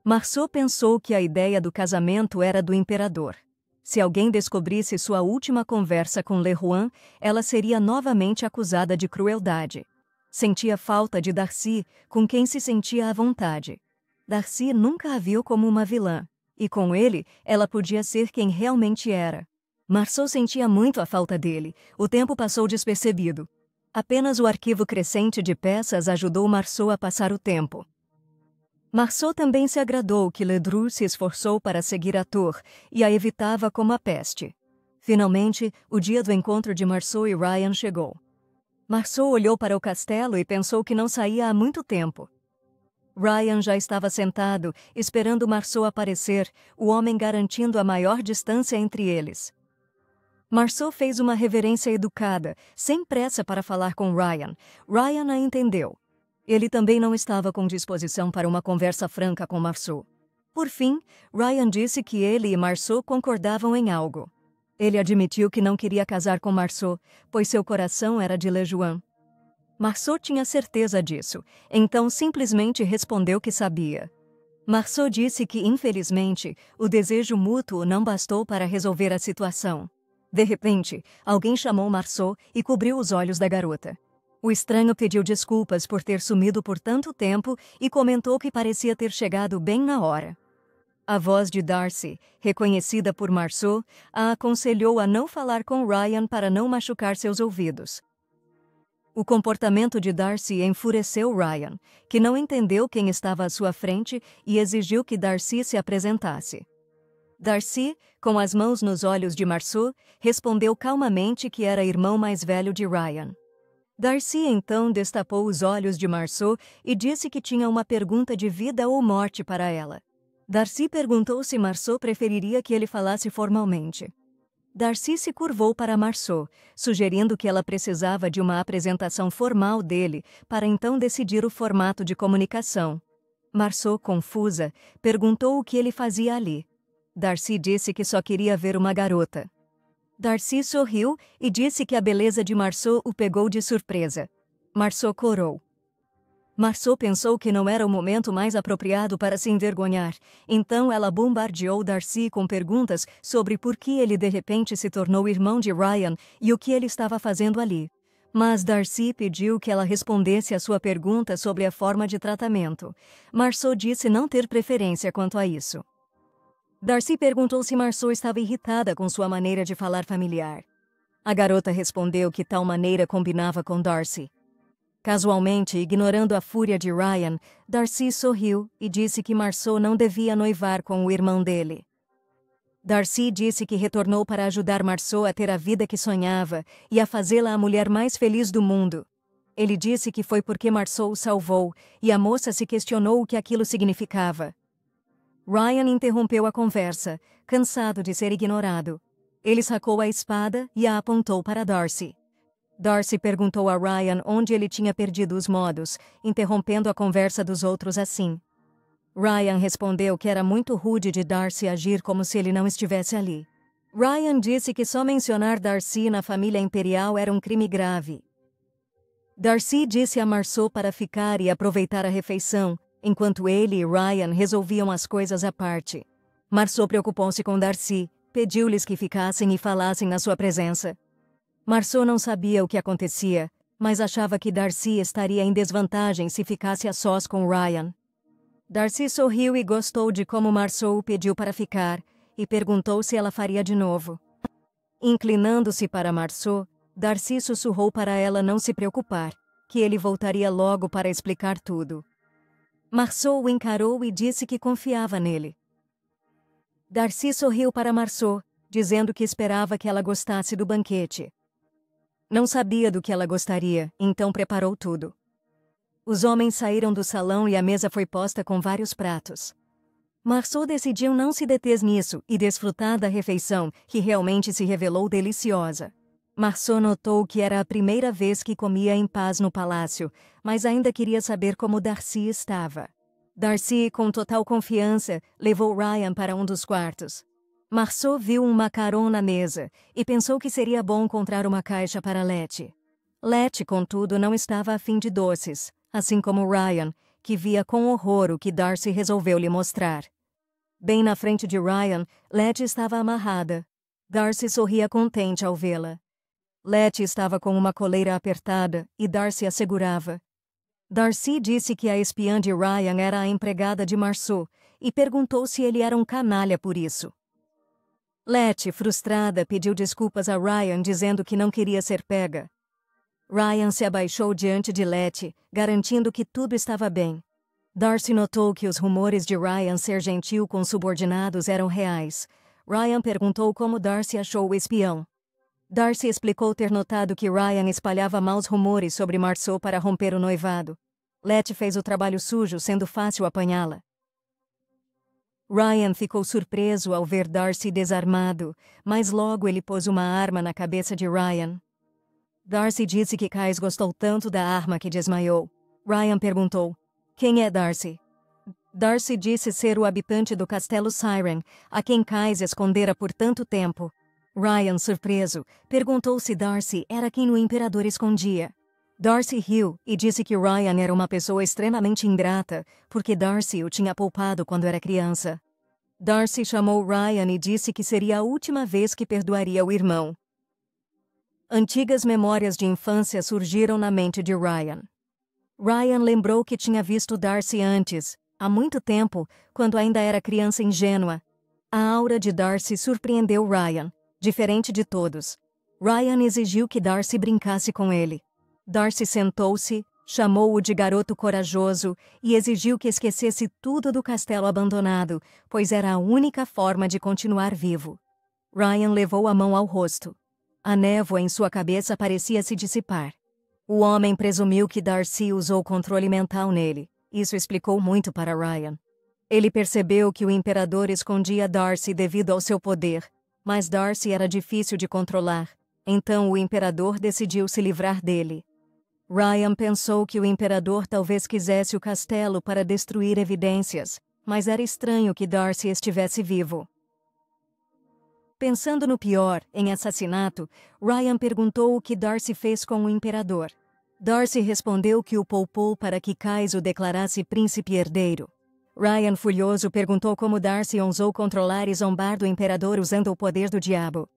Marceau pensou que a ideia do casamento era do imperador. Se alguém descobrisse sua última conversa com Le Juan, ela seria novamente acusada de crueldade. Sentia falta de Darcy, com quem se sentia à vontade. Darcy nunca a viu como uma vilã, e com ele, ela podia ser quem realmente era. Marceau sentia muito a falta dele. O tempo passou despercebido. Apenas o arquivo crescente de peças ajudou Marceau a passar o tempo. Marceau também se agradou que Ledru se esforçou para seguir a Tour e a evitava como a peste. Finalmente, o dia do encontro de Marceau e Ryan chegou. Marceau olhou para o castelo e pensou que não saía há muito tempo. Ryan já estava sentado, esperando Marceau aparecer, o homem garantindo a maior distância entre eles. Marceau fez uma reverência educada, sem pressa para falar com Ryan. Ryan a entendeu. Ele também não estava com disposição para uma conversa franca com Marceau. Por fim, Ryan disse que ele e Marceau concordavam em algo. Ele admitiu que não queria casar com Marceau, pois seu coração era de Le Juan. Marceau tinha certeza disso, então simplesmente respondeu que sabia. Marceau disse que, infelizmente, o desejo mútuo não bastou para resolver a situação. De repente, alguém chamou Marceau e cobriu os olhos da garota. O estranho pediu desculpas por ter sumido por tanto tempo e comentou que parecia ter chegado bem na hora. A voz de Darcy, reconhecida por Marceau, a aconselhou a não falar com Ryan para não machucar seus ouvidos. O comportamento de Darcy enfureceu Ryan, que não entendeu quem estava à sua frente e exigiu que Darcy se apresentasse. Darcy, com as mãos nos olhos de Marceau, respondeu calmamente que era irmão mais velho de Ryan. Darcy então destapou os olhos de Marceau e disse que tinha uma pergunta de vida ou morte para ela. Darcy perguntou se Marceau preferiria que ele falasse formalmente. Darcy se curvou para Marceau, sugerindo que ela precisava de uma apresentação formal dele para então decidir o formato de comunicação. Marceau, confusa, perguntou o que ele fazia ali. Darcy disse que só queria ver uma garota. Darcy sorriu e disse que a beleza de Marceau o pegou de surpresa. Marceau corou. Marceau pensou que não era o momento mais apropriado para se envergonhar, então ela bombardeou Darcy com perguntas sobre por que ele de repente se tornou irmão de Ryan e o que ele estava fazendo ali. Mas Darcy pediu que ela respondesse a sua pergunta sobre a forma de tratamento. Marceau disse não ter preferência quanto a isso. Darcy perguntou se Marceau estava irritada com sua maneira de falar familiar. A garota respondeu que tal maneira combinava com Darcy. Casualmente, ignorando a fúria de Ryan, Darcy sorriu e disse que Marceau não devia noivar com o irmão dele. Darcy disse que retornou para ajudar Marceau a ter a vida que sonhava e a fazê-la a mulher mais feliz do mundo. Ele disse que foi porque Marceau o salvou e a moça se questionou o que aquilo significava. Ryan interrompeu a conversa, cansado de ser ignorado. Ele sacou a espada e a apontou para Darcy. Darcy perguntou a Ryan onde ele tinha perdido os modos, interrompendo a conversa dos outros assim. Ryan respondeu que era muito rude de Darcy agir como se ele não estivesse ali. Ryan disse que só mencionar Darcy na família imperial era um crime grave. Darcy disse a Marceau para ficar e aproveitar a refeição, enquanto ele e Ryan resolviam as coisas à parte. Marceau preocupou-se com Darcy, pediu-lhes que ficassem e falassem na sua presença. Marceau não sabia o que acontecia, mas achava que Darcy estaria em desvantagem se ficasse a sós com Ryan. Darcy sorriu e gostou de como Marceau o pediu para ficar, e perguntou se ela faria de novo. Inclinando-se para Marceau, Darcy sussurrou para ela não se preocupar, que ele voltaria logo para explicar tudo. Marceau o encarou e disse que confiava nele. Darcy sorriu para Marceau, dizendo que esperava que ela gostasse do banquete. Não sabia do que ela gostaria, então preparou tudo. Os homens saíram do salão e a mesa foi posta com vários pratos. Marceau decidiu não se deter nisso e desfrutar da refeição, que realmente se revelou deliciosa. Marceau notou que era a primeira vez que comia em paz no palácio, mas ainda queria saber como Darcy estava. Darcy, com total confiança, levou Ryan para um dos quartos. Marceau viu um macaron na mesa e pensou que seria bom encontrar uma caixa para Letty. Letty, contudo, não estava a fim de doces, assim como Ryan, que via com horror o que Darcy resolveu lhe mostrar. Bem na frente de Ryan, Letty estava amarrada. Darcy sorria contente ao vê-la. Letty estava com uma coleira apertada e Darcy a segurava. Darcy disse que a espiã de Ryan era a empregada de Marceau e perguntou se ele era um canalha por isso. Letty, frustrada, pediu desculpas a Ryan dizendo que não queria ser pega. Ryan se abaixou diante de Letty, garantindo que tudo estava bem. Darcy notou que os rumores de Ryan ser gentil com subordinados eram reais. Ryan perguntou como Darcy achou o espião. Darcy explicou ter notado que Ryan espalhava maus rumores sobre Marceau para romper o noivado. Letty fez o trabalho sujo, sendo fácil apanhá-la. Ryan ficou surpreso ao ver Darcy desarmado, mas logo ele pôs uma arma na cabeça de Ryan. Darcy disse que Kais gostou tanto da arma que desmaiou. Ryan perguntou, quem é Darcy? Darcy disse ser o habitante do castelo Siren, a quem Kais escondera por tanto tempo. Ryan, surpreso, perguntou se Darcy era quem o imperador escondia. Darcy riu e disse que Ryan era uma pessoa extremamente ingrata, porque Darcy o tinha poupado quando era criança. Darcy chamou Ryan e disse que seria a última vez que perdoaria o irmão. Antigas memórias de infância surgiram na mente de Ryan. Ryan lembrou que tinha visto Darcy antes, há muito tempo, quando ainda era criança ingênua. A aura de Darcy surpreendeu Ryan, diferente de todos. Ryan exigiu que Darcy brincasse com ele. Darcy sentou-se, chamou-o de garoto corajoso e exigiu que esquecesse tudo do castelo abandonado, pois era a única forma de continuar vivo. Ryan levou a mão ao rosto. A névoa em sua cabeça parecia se dissipar. O homem presumiu que Darcy usou controle mental nele. Isso explicou muito para Ryan. Ele percebeu que o imperador escondia Darcy devido ao seu poder, mas Darcy era difícil de controlar, então o imperador decidiu se livrar dele. Ryan pensou que o imperador talvez quisesse o castelo para destruir evidências, mas era estranho que Darcy estivesse vivo. Pensando no pior, em assassinato, Ryan perguntou o que Darcy fez com o imperador. Darcy respondeu que o poupou para que Kais o declarasse príncipe herdeiro. Ryan, furioso, perguntou como Darcy ousou controlar e zombar do imperador usando o poder do diabo.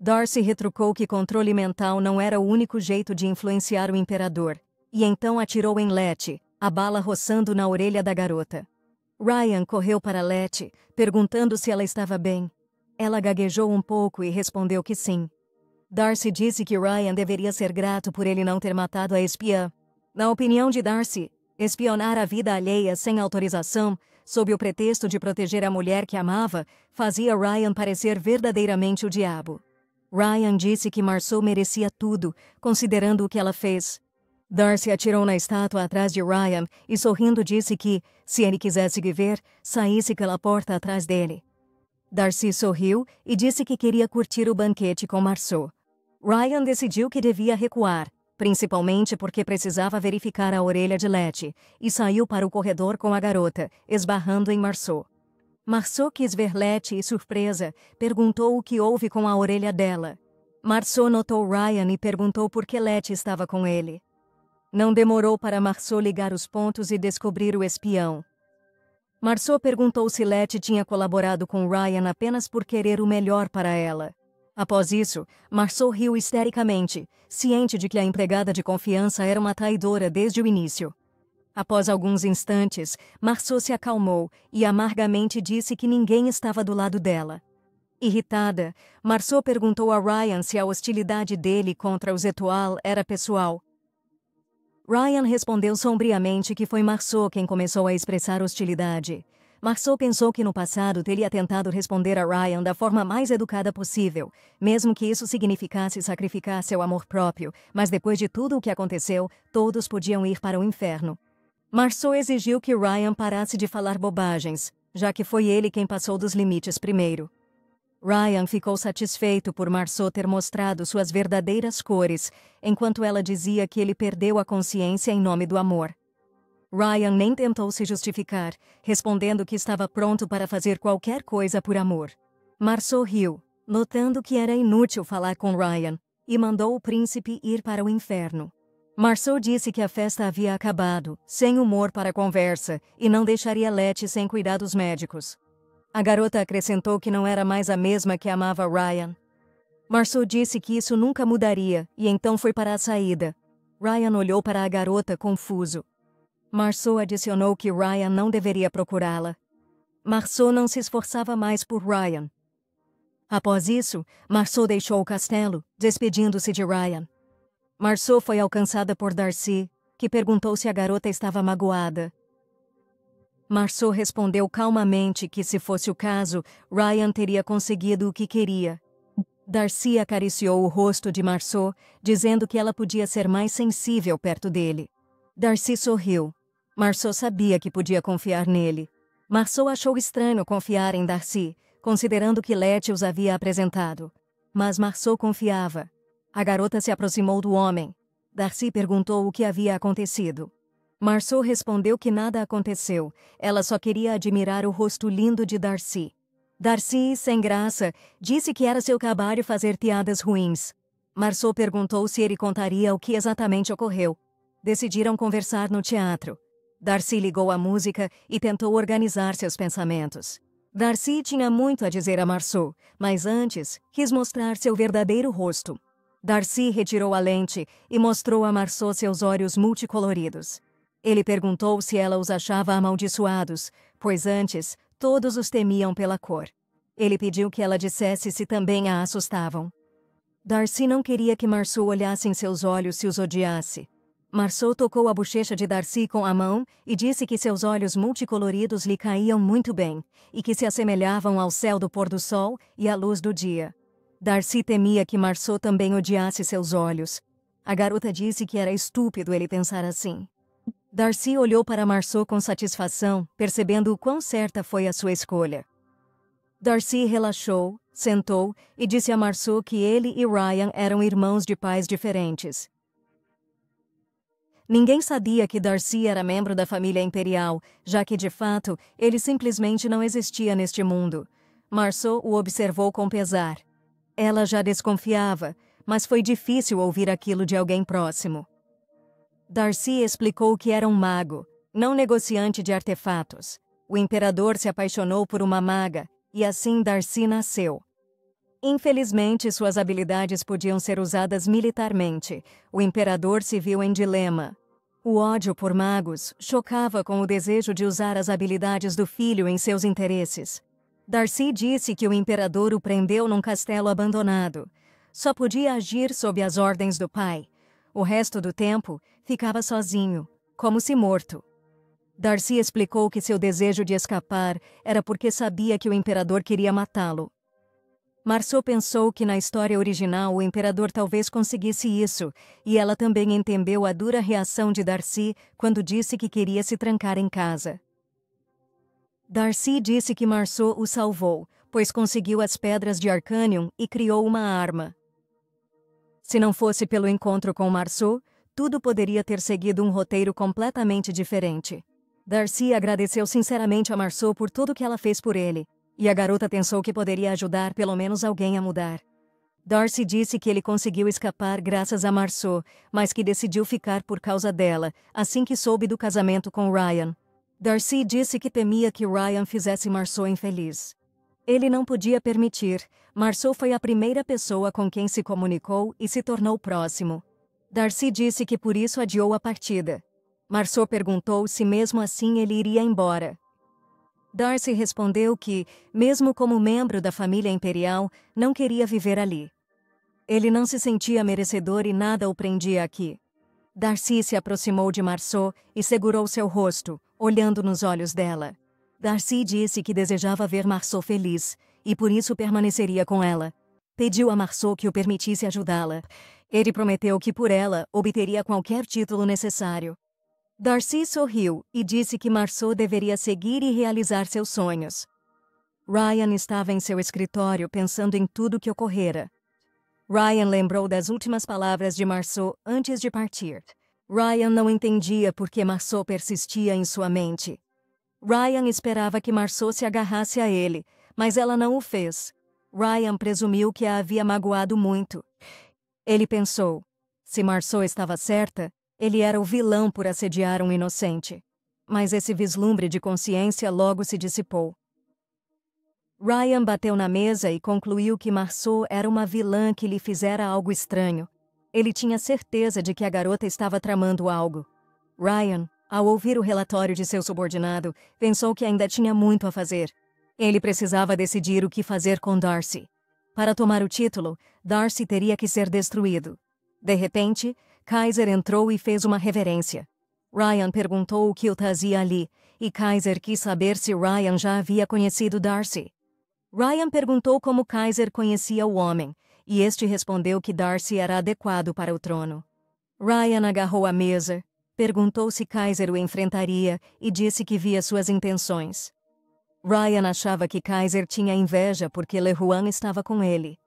Darcy retrucou que controle mental não era o único jeito de influenciar o imperador, e então atirou em Letty, a bala roçando na orelha da garota. Ryan correu para Letty, perguntando se ela estava bem. Ela gaguejou um pouco e respondeu que sim. Darcy disse que Ryan deveria ser grato por ele não ter matado a espiã. Na opinião de Darcy, espionar a vida alheia sem autorização, sob o pretexto de proteger a mulher que amava, fazia Ryan parecer verdadeiramente o diabo. Ryan disse que Marceau merecia tudo, considerando o que ela fez. Darcy atirou na estátua atrás de Ryan e sorrindo disse que, se ele quisesse viver, saísse pela porta atrás dele. Darcy sorriu e disse que queria curtir o banquete com Marceau. Ryan decidiu que devia recuar, principalmente porque precisava verificar a orelha de Letty, e saiu para o corredor com a garota, esbarrando em Marceau. Marceau quis ver Letty e, surpresa, perguntou o que houve com a orelha dela. Marceau notou Ryan e perguntou por que Letty estava com ele. Não demorou para Marceau ligar os pontos e descobrir o espião. Marceau perguntou se Letty tinha colaborado com Ryan apenas por querer o melhor para ela. Após isso, Marceau riu histericamente, ciente de que a empregada de confiança era uma traidora desde o início. Após alguns instantes, Marceau se acalmou e amargamente disse que ninguém estava do lado dela. Irritada, Marceau perguntou a Ryan se a hostilidade dele contra os Étoile era pessoal. Ryan respondeu sombriamente que foi Marceau quem começou a expressar hostilidade. Marceau pensou que no passado teria tentado responder a Ryan da forma mais educada possível, mesmo que isso significasse sacrificar seu amor próprio, mas depois de tudo o que aconteceu, todos podiam ir para o inferno. Marceau exigiu que Ryan parasse de falar bobagens, já que foi ele quem passou dos limites primeiro. Ryan ficou satisfeito por Marceau ter mostrado suas verdadeiras cores, enquanto ela dizia que ele perdeu a consciência em nome do amor. Ryan nem tentou se justificar, respondendo que estava pronto para fazer qualquer coisa por amor. Marceau riu, notando que era inútil falar com Ryan, e mandou o príncipe ir para o inferno. Marceau disse que a festa havia acabado, sem humor para a conversa, e não deixaria Letty sem cuidados médicos. A garota acrescentou que não era mais a mesma que amava Ryan. Marceau disse que isso nunca mudaria, e então foi para a saída. Ryan olhou para a garota confuso. Marceau adicionou que Ryan não deveria procurá-la. Marceau não se esforçava mais por Ryan. Após isso, Marceau deixou o castelo, despedindo-se de Ryan. Marceau foi alcançada por Darcy, que perguntou se a garota estava magoada. Marceau respondeu calmamente que, se fosse o caso, Ryan teria conseguido o que queria. Darcy acariciou o rosto de Marceau, dizendo que ela podia ser mais sensível perto dele. Darcy sorriu. Marceau sabia que podia confiar nele. Marceau achou estranho confiar em Darcy, considerando que Letty os havia apresentado. Mas Marceau confiava. A garota se aproximou do homem. Darcy perguntou o que havia acontecido. Marceau respondeu que nada aconteceu. Ela só queria admirar o rosto lindo de Darcy. Darcy, sem graça, disse que era seu trabalho fazer piadas ruins. Marceau perguntou se ele contaria o que exatamente ocorreu. Decidiram conversar no teatro. Darcy ligou a música e tentou organizar seus pensamentos. Darcy tinha muito a dizer a Marceau, mas antes quis mostrar seu verdadeiro rosto. Darcy retirou a lente e mostrou a Marceau seus olhos multicoloridos. Ele perguntou se ela os achava amaldiçoados, pois antes todos os temiam pela cor. Ele pediu que ela dissesse se também a assustavam. Darcy não queria que Marceau olhasse em seus olhos se os odiasse. Marceau tocou a bochecha de Darcy com a mão e disse que seus olhos multicoloridos lhe caíam muito bem e que se assemelhavam ao céu do pôr do sol e à luz do dia. Darcy temia que Marceau também odiasse seus olhos. A garota disse que era estúpido ele pensar assim. Darcy olhou para Marceau com satisfação, percebendo o quão certa foi a sua escolha. Darcy relaxou, sentou e disse a Marceau que ele e Ryan eram irmãos de pais diferentes. Ninguém sabia que Darcy era membro da família imperial, já que, de fato, ele simplesmente não existia neste mundo. Marceau o observou com pesar. Ela já desconfiava, mas foi difícil ouvir aquilo de alguém próximo. Darcy explicou que era um mago, não negociante de artefatos. O imperador se apaixonou por uma maga, e assim Darcy nasceu. Infelizmente, suas habilidades podiam ser usadas militarmente. O imperador se viu em dilema. O ódio por magos chocava com o desejo de usar as habilidades do filho em seus interesses. Darcy disse que o imperador o prendeu num castelo abandonado. Só podia agir sob as ordens do pai. O resto do tempo, ficava sozinho, como se morto. Darcy explicou que seu desejo de escapar era porque sabia que o imperador queria matá-lo. Marceau pensou que na história original o imperador talvez conseguisse isso, e ela também entendeu a dura reação de Darcy quando disse que queria se trancar em casa. Darcy disse que Marceau o salvou, pois conseguiu as pedras de Arcanium e criou uma arma. Se não fosse pelo encontro com Marceau, tudo poderia ter seguido um roteiro completamente diferente. Darcy agradeceu sinceramente a Marceau por tudo que ela fez por ele, e a garota pensou que poderia ajudar pelo menos alguém a mudar. Darcy disse que ele conseguiu escapar graças a Marceau, mas que decidiu ficar por causa dela, assim que soube do casamento com Ryan. Darcy disse que temia que Ryan fizesse Marceau infeliz. Ele não podia permitir. Marceau foi a primeira pessoa com quem se comunicou e se tornou próximo. Darcy disse que por isso adiou a partida. Marceau perguntou se mesmo assim ele iria embora. Darcy respondeu que, mesmo como membro da família imperial, não queria viver ali. Ele não se sentia merecedor e nada o prendia aqui. Darcy se aproximou de Marceau e segurou seu rosto, olhando nos olhos dela. Darcy disse que desejava ver Marceau feliz, e por isso permaneceria com ela. Pediu a Marceau que o permitisse ajudá-la. Ele prometeu que por ela obteria qualquer título necessário. Darcy sorriu e disse que Marceau deveria seguir e realizar seus sonhos. Ryan estava em seu escritório pensando em tudo que ocorrera. Ryan lembrou das últimas palavras de Marceau antes de partir. Ryan não entendia por que Marceau persistia em sua mente. Ryan esperava que Marceau se agarrasse a ele, mas ela não o fez. Ryan presumiu que a havia magoado muito. Ele pensou, se Marceau estava certa, ele era o vilão por assediar um inocente. Mas esse vislumbre de consciência logo se dissipou. Ryan bateu na mesa e concluiu que Marceau era uma vilã que lhe fizera algo estranho. Ele tinha certeza de que a garota estava tramando algo. Ryan, ao ouvir o relatório de seu subordinado, pensou que ainda tinha muito a fazer. Ele precisava decidir o que fazer com Darcy. Para tomar o título, Darcy teria que ser destruído. De repente, Kaiser entrou e fez uma reverência. Ryan perguntou o que o trazia ali, e Kaiser quis saber se Ryan já havia conhecido Darcy. Ryan perguntou como Kaiser conhecia o homem, e este respondeu que Darcy era adequado para o trono. Ryan agarrou a mesa, perguntou se Kaiser o enfrentaria e disse que via suas intenções. Ryan achava que Kaiser tinha inveja porque LeJuan estava com ele.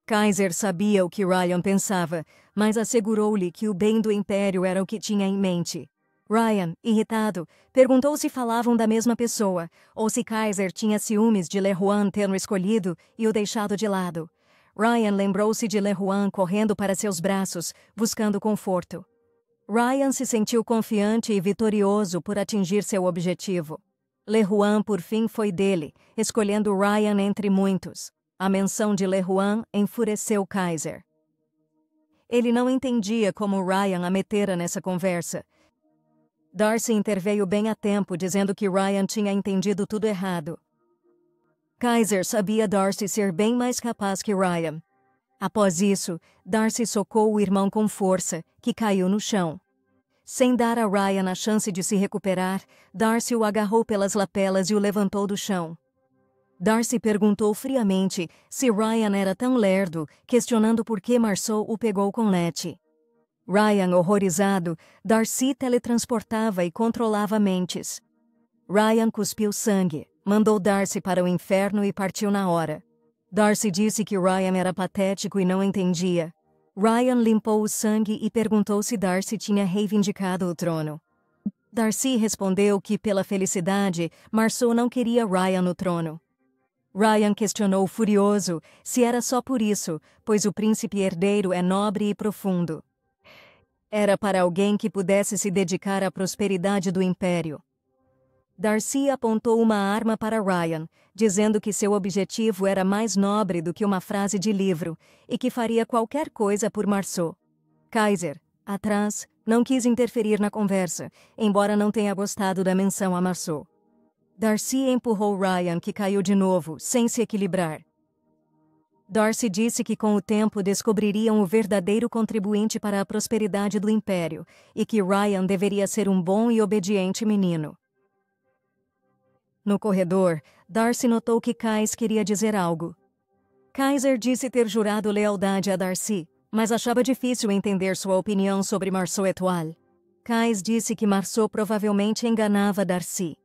Kaiser sabia o que Ryan pensava, mas assegurou-lhe que o bem do Império era o que tinha em mente. Ryan, irritado, perguntou se falavam da mesma pessoa, ou se Kaiser tinha ciúmes de LeJuan tê-lo escolhido e o deixado de lado. Ryan lembrou-se de LeJuan correndo para seus braços, buscando conforto. Ryan se sentiu confiante e vitorioso por atingir seu objetivo. LeJuan, por fim, foi dele, escolhendo Ryan entre muitos. A menção de LeJuan enfureceu Kaiser. Ele não entendia como Ryan a metera nessa conversa. Darcy interveio bem a tempo, dizendo que Ryan tinha entendido tudo errado. Kaiser sabia Darcy ser bem mais capaz que Ryan. Após isso, Darcy socou o irmão com força, que caiu no chão. Sem dar a Ryan a chance de se recuperar, Darcy o agarrou pelas lapelas e o levantou do chão. Darcy perguntou friamente se Ryan era tão lerdo, questionando por que Marceau o pegou com Letty. Ryan, horrorizado, Darcy teletransportava e controlava mentes. Ryan cuspiu sangue, mandou Darcy para o inferno e partiu na hora. Darcy disse que Ryan era patético e não entendia. Ryan limpou o sangue e perguntou se Darcy tinha reivindicado o trono. Darcy respondeu que, pela felicidade, Marceau não queria Ryan no trono. Ryan questionou furioso se era só por isso, pois o príncipe herdeiro é nobre e profundo. Era para alguém que pudesse se dedicar à prosperidade do império. Darcy apontou uma arma para Ryan, dizendo que seu objetivo era mais nobre do que uma frase de livro e que faria qualquer coisa por Marceau. Kaiser, atrás, não quis interferir na conversa, embora não tenha gostado da menção a Marceau. Darcy empurrou Ryan, que caiu de novo, sem se equilibrar. Darcy disse que com o tempo descobririam o verdadeiro contribuinte para a prosperidade do império e que Ryan deveria ser um bom e obediente menino. No corredor, Darcy notou que Kais queria dizer algo. Kaiser disse ter jurado lealdade a Darcy, mas achava difícil entender sua opinião sobre Marceau Etoile. Kais disse que Marceau provavelmente enganava Darcy.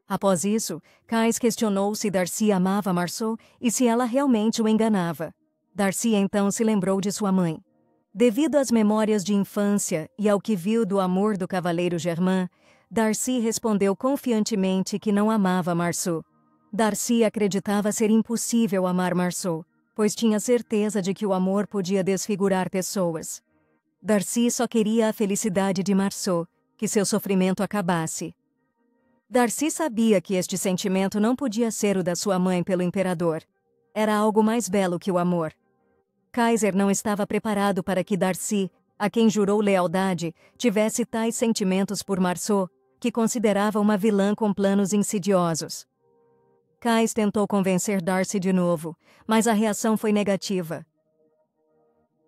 Após isso, Kais questionou se Darcy amava Marceau e se ela realmente o enganava. Darcy então se lembrou de sua mãe. Devido às memórias de infância e ao que viu do amor do cavaleiro Germain, Darcy respondeu confiantemente que não amava Marceau. Darcy acreditava ser impossível amar Marceau, pois tinha certeza de que o amor podia desfigurar pessoas. Darcy só queria a felicidade de Marceau, que seu sofrimento acabasse. Darcy sabia que este sentimento não podia ser o da sua mãe pelo imperador. Era algo mais belo que o amor. Kaiser não estava preparado para que Darcy, a quem jurou lealdade, tivesse tais sentimentos por Marceau, que considerava uma vilã com planos insidiosos. Kais tentou convencer Darcy de novo, mas a reação foi negativa.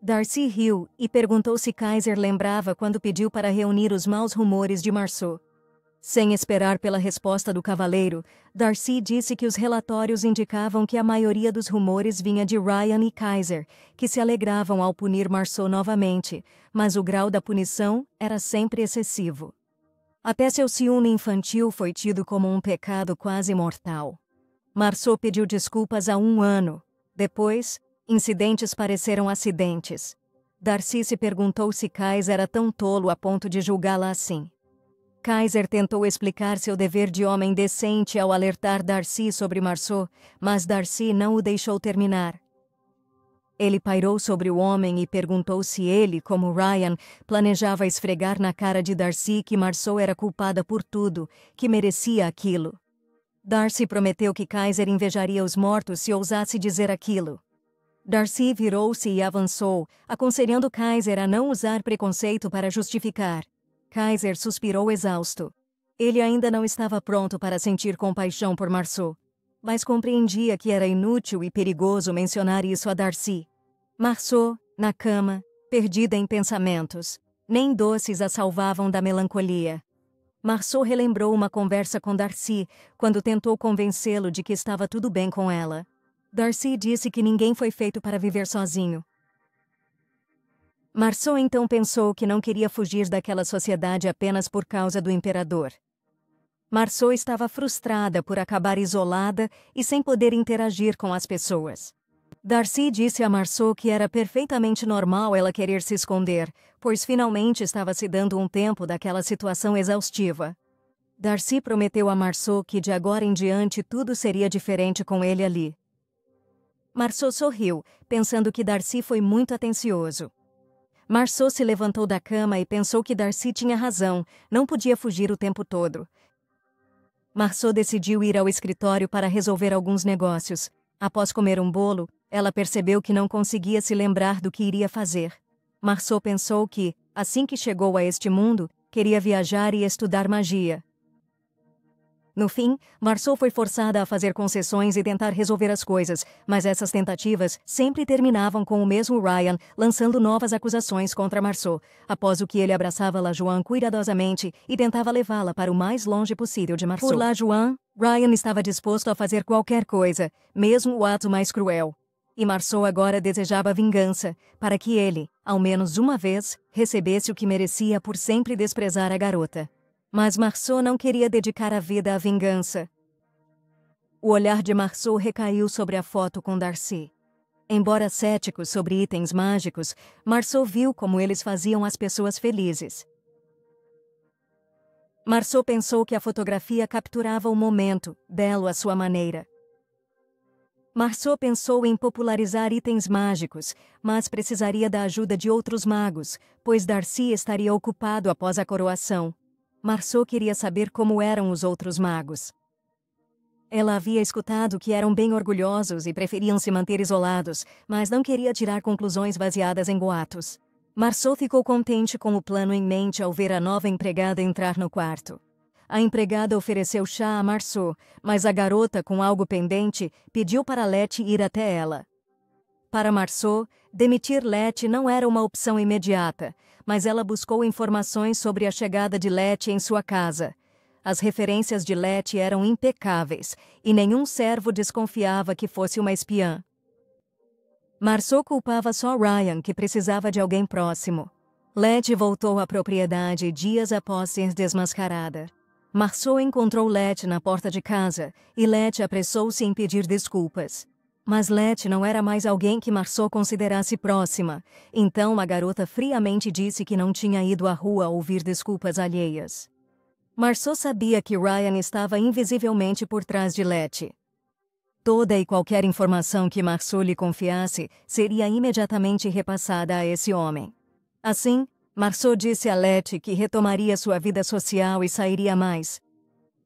Darcy riu e perguntou se Kaiser lembrava quando pediu para reunir os maus rumores de Marceau. Sem esperar pela resposta do cavaleiro, Darcy disse que os relatórios indicavam que a maioria dos rumores vinha de Ryan e Kaiser, que se alegravam ao punir Marceau novamente, mas o grau da punição era sempre excessivo. Até seu ciúme infantil foi tido como um pecado quase mortal. Marceau pediu desculpas há 1 ano. Depois, incidentes pareceram acidentes. Darcy se perguntou se Kaiser era tão tolo a ponto de julgá-la assim. Kaiser tentou explicar seu dever de homem decente ao alertar Darcy sobre Marceau, mas Darcy não o deixou terminar. Ele pairou sobre o homem e perguntou se ele, como Ryan, planejava esfregar na cara de Darcy que Marceau era culpada por tudo, que merecia aquilo. Darcy prometeu que Kaiser invejaria os mortos se ousasse dizer aquilo. Darcy virou-se e avançou, aconselhando Kaiser a não usar preconceito para justificar. Kaiser suspirou exausto. Ele ainda não estava pronto para sentir compaixão por Marceau, mas compreendia que era inútil e perigoso mencionar isso a Darcy. Marceau, na cama, perdida em pensamentos. Nem doces a salvavam da melancolia. Marceau relembrou uma conversa com Darcy, quando tentou convencê-lo de que estava tudo bem com ela. Darcy disse que ninguém foi feito para viver sozinho. Marceau então pensou que não queria fugir daquela sociedade apenas por causa do imperador. Marceau estava frustrada por acabar isolada e sem poder interagir com as pessoas. Darcy disse a Marceau que era perfeitamente normal ela querer se esconder, pois finalmente estava se dando um tempo daquela situação exaustiva. Darcy prometeu a Marceau que de agora em diante tudo seria diferente com ele ali. Marceau sorriu, pensando que Darcy foi muito atencioso. Marceau se levantou da cama e pensou que Darcy tinha razão, não podia fugir o tempo todo. Marceau decidiu ir ao escritório para resolver alguns negócios. Após comer um bolo, ela percebeu que não conseguia se lembrar do que iria fazer. Marceau pensou que, assim que chegou a este mundo, queria viajar e estudar magia. No fim, Marceau foi forçada a fazer concessões e tentar resolver as coisas, mas essas tentativas sempre terminavam com o mesmo Ryan lançando novas acusações contra Marceau, após o que ele abraçava Lajoie cuidadosamente e tentava levá-la para o mais longe possível de Marceau. Por Lajoie, Ryan estava disposto a fazer qualquer coisa, mesmo o ato mais cruel. E Marceau agora desejava vingança, para que ele, ao menos uma vez, recebesse o que merecia por sempre desprezar a garota. Mas Marceau não queria dedicar a vida à vingança. O olhar de Marceau recaiu sobre a foto com Darcy. Embora cético sobre itens mágicos, Marceau viu como eles faziam as pessoas felizes. Marceau pensou que a fotografia capturava o momento, belo à sua maneira. Marceau pensou em popularizar itens mágicos, mas precisaria da ajuda de outros magos, pois Darcy estaria ocupado após a coroação. Marceau queria saber como eram os outros magos. Ela havia escutado que eram bem orgulhosos e preferiam se manter isolados, mas não queria tirar conclusões baseadas em boatos. Marceau ficou contente com o plano em mente ao ver a nova empregada entrar no quarto. A empregada ofereceu chá a Marceau, mas a garota, com algo pendente, pediu para Letty ir até ela. Para Marceau, demitir Letty não era uma opção imediata, mas ela buscou informações sobre a chegada de Letty em sua casa. As referências de Letty eram impecáveis, e nenhum servo desconfiava que fosse uma espiã. Marceau culpava só Ryan, que precisava de alguém próximo. Letty voltou à propriedade dias após ser desmascarada. Marceau encontrou Letty na porta de casa, e Letty apressou-se em pedir desculpas. Mas Letty não era mais alguém que Marceau considerasse próxima, então a garota friamente disse que não tinha ido à rua ouvir desculpas alheias. Marceau sabia que Ryan estava invisivelmente por trás de Letty. Toda e qualquer informação que Marceau lhe confiasse seria imediatamente repassada a esse homem. Assim, Marceau disse a Letty que retomaria sua vida social e sairia mais.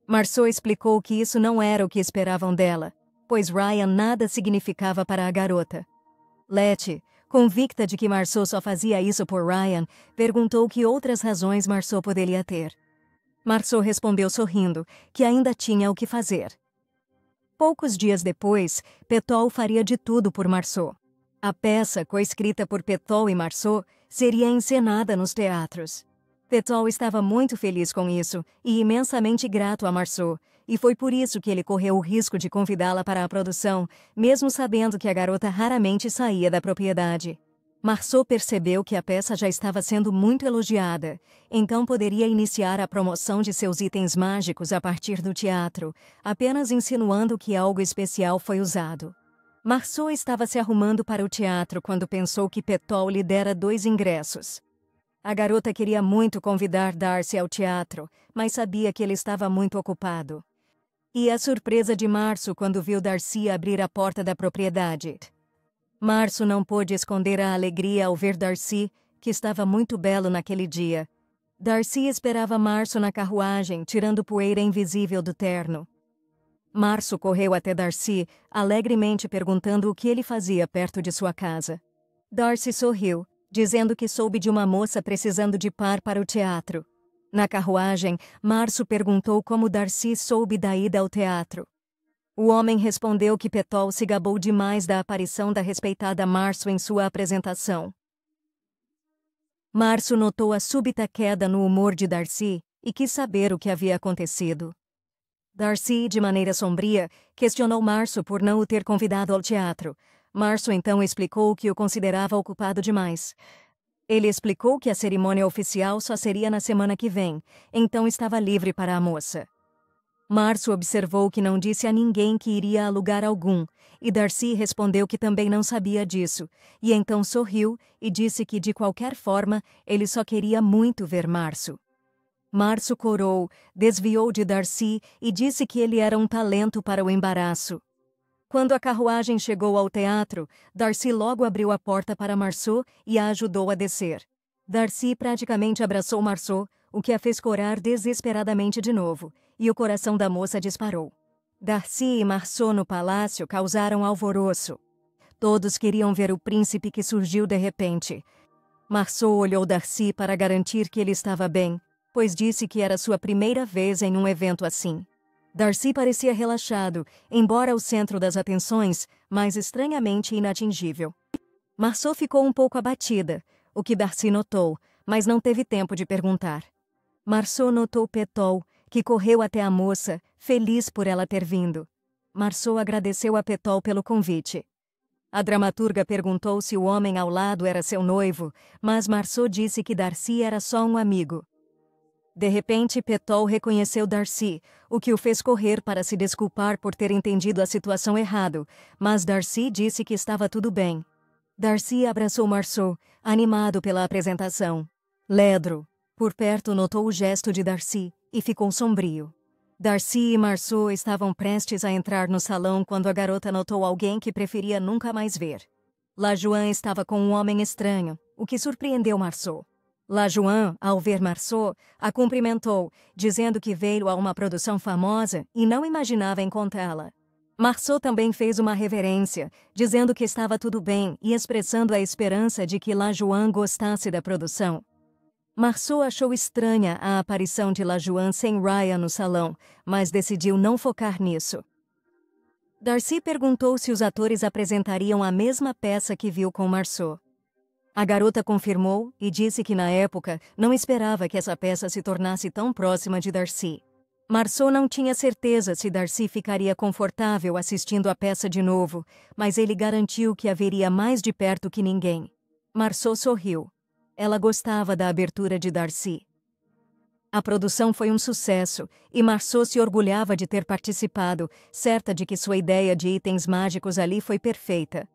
Marceau explicou que isso não era o que esperavam dela, pois Ryan nada significava para a garota. Letty, convicta de que Marceau só fazia isso por Ryan, perguntou que outras razões Marceau poderia ter. Marceau respondeu sorrindo que ainda tinha o que fazer. Poucos dias depois, Petol faria de tudo por Marceau. A peça, coescrita por Petol e Marceau, seria encenada nos teatros. Petol estava muito feliz com isso e imensamente grato a Marceau, e foi por isso que ele correu o risco de convidá-la para a produção, mesmo sabendo que a garota raramente saía da propriedade. Marceau percebeu que a peça já estava sendo muito elogiada, então poderia iniciar a promoção de seus itens mágicos a partir do teatro, apenas insinuando que algo especial foi usado. Marceau estava se arrumando para o teatro quando pensou que Petol lhe dera 2 ingressos. A garota queria muito convidar Darcy ao teatro, mas sabia que ele estava muito ocupado. E a surpresa de Marceau quando viu Darcy abrir a porta da propriedade. Marceau não pôde esconder a alegria ao ver Darcy, que estava muito belo naquele dia. Darcy esperava Marceau na carruagem, tirando poeira invisível do terno. Marceau correu até Darcy, alegremente perguntando o que ele fazia perto de sua casa. Darcy sorriu, dizendo que soube de uma moça precisando de par para o teatro. Na carruagem, Marceau perguntou como Darcy soube da ida ao teatro. O homem respondeu que Petol se gabou demais da aparição da respeitada Marceau em sua apresentação. Marceau notou a súbita queda no humor de Darcy e quis saber o que havia acontecido. Darcy, de maneira sombria, questionou Marceau por não o ter convidado ao teatro. Marceau então explicou que o considerava ocupado demais. Ele explicou que a cerimônia oficial só seria na semana que vem, então estava livre para a moça. Marceau observou que não disse a ninguém que iria a lugar algum, e Darcy respondeu que também não sabia disso, e então sorriu e disse que, de qualquer forma, ele só queria muito ver Marceau. Marceau corou, desviou de Darcy e disse que ele era um talento para o embaraço. Quando a carruagem chegou ao teatro, Darcy logo abriu a porta para Marceau e a ajudou a descer. Darcy praticamente abraçou Marceau, o que a fez corar desesperadamente de novo, e o coração da moça disparou. Darcy e Marceau no palácio causaram alvoroço. Todos queriam ver o príncipe que surgiu de repente. Marceau olhou Darcy para garantir que ele estava bem, pois disse que era sua primeira vez em um evento assim. Darcy parecia relaxado, embora o centro das atenções, mas estranhamente inatingível. Marceau ficou um pouco abatida, o que Darcy notou, mas não teve tempo de perguntar. Marceau notou Petol, que correu até a moça, feliz por ela ter vindo. Marceau agradeceu a Petol pelo convite. A dramaturga perguntou se o homem ao lado era seu noivo, mas Marceau disse que Darcy era só um amigo. De repente, Petol reconheceu Darcy, o que o fez correr para se desculpar por ter entendido a situação errado, mas Darcy disse que estava tudo bem. Darcy abraçou Marceau, animado pela apresentação. Ledro, por perto, notou o gesto de Darcy e ficou sombrio. Darcy e Marceau estavam prestes a entrar no salão quando a garota notou alguém que preferia nunca mais ver. Lajoie estava com um homem estranho, o que surpreendeu Marceau. Lajoie, ao ver Marceau, a cumprimentou, dizendo que veio a uma produção famosa e não imaginava encontrá-la. Marceau também fez uma reverência, dizendo que estava tudo bem e expressando a esperança de que Lajoie gostasse da produção. Marceau achou estranha a aparição de Lajoie sem Ryan no salão, mas decidiu não focar nisso. Darcy perguntou se os atores apresentariam a mesma peça que viu com Marceau. A garota confirmou e disse que, na época, não esperava que essa peça se tornasse tão próxima de Darcy. Marceau não tinha certeza se Darcy ficaria confortável assistindo a peça de novo, mas ele garantiu que a veria mais de perto que ninguém. Marceau sorriu. Ela gostava da abertura de Darcy. A produção foi um sucesso e Marceau se orgulhava de ter participado, certa de que sua ideia de itens mágicos ali foi perfeita.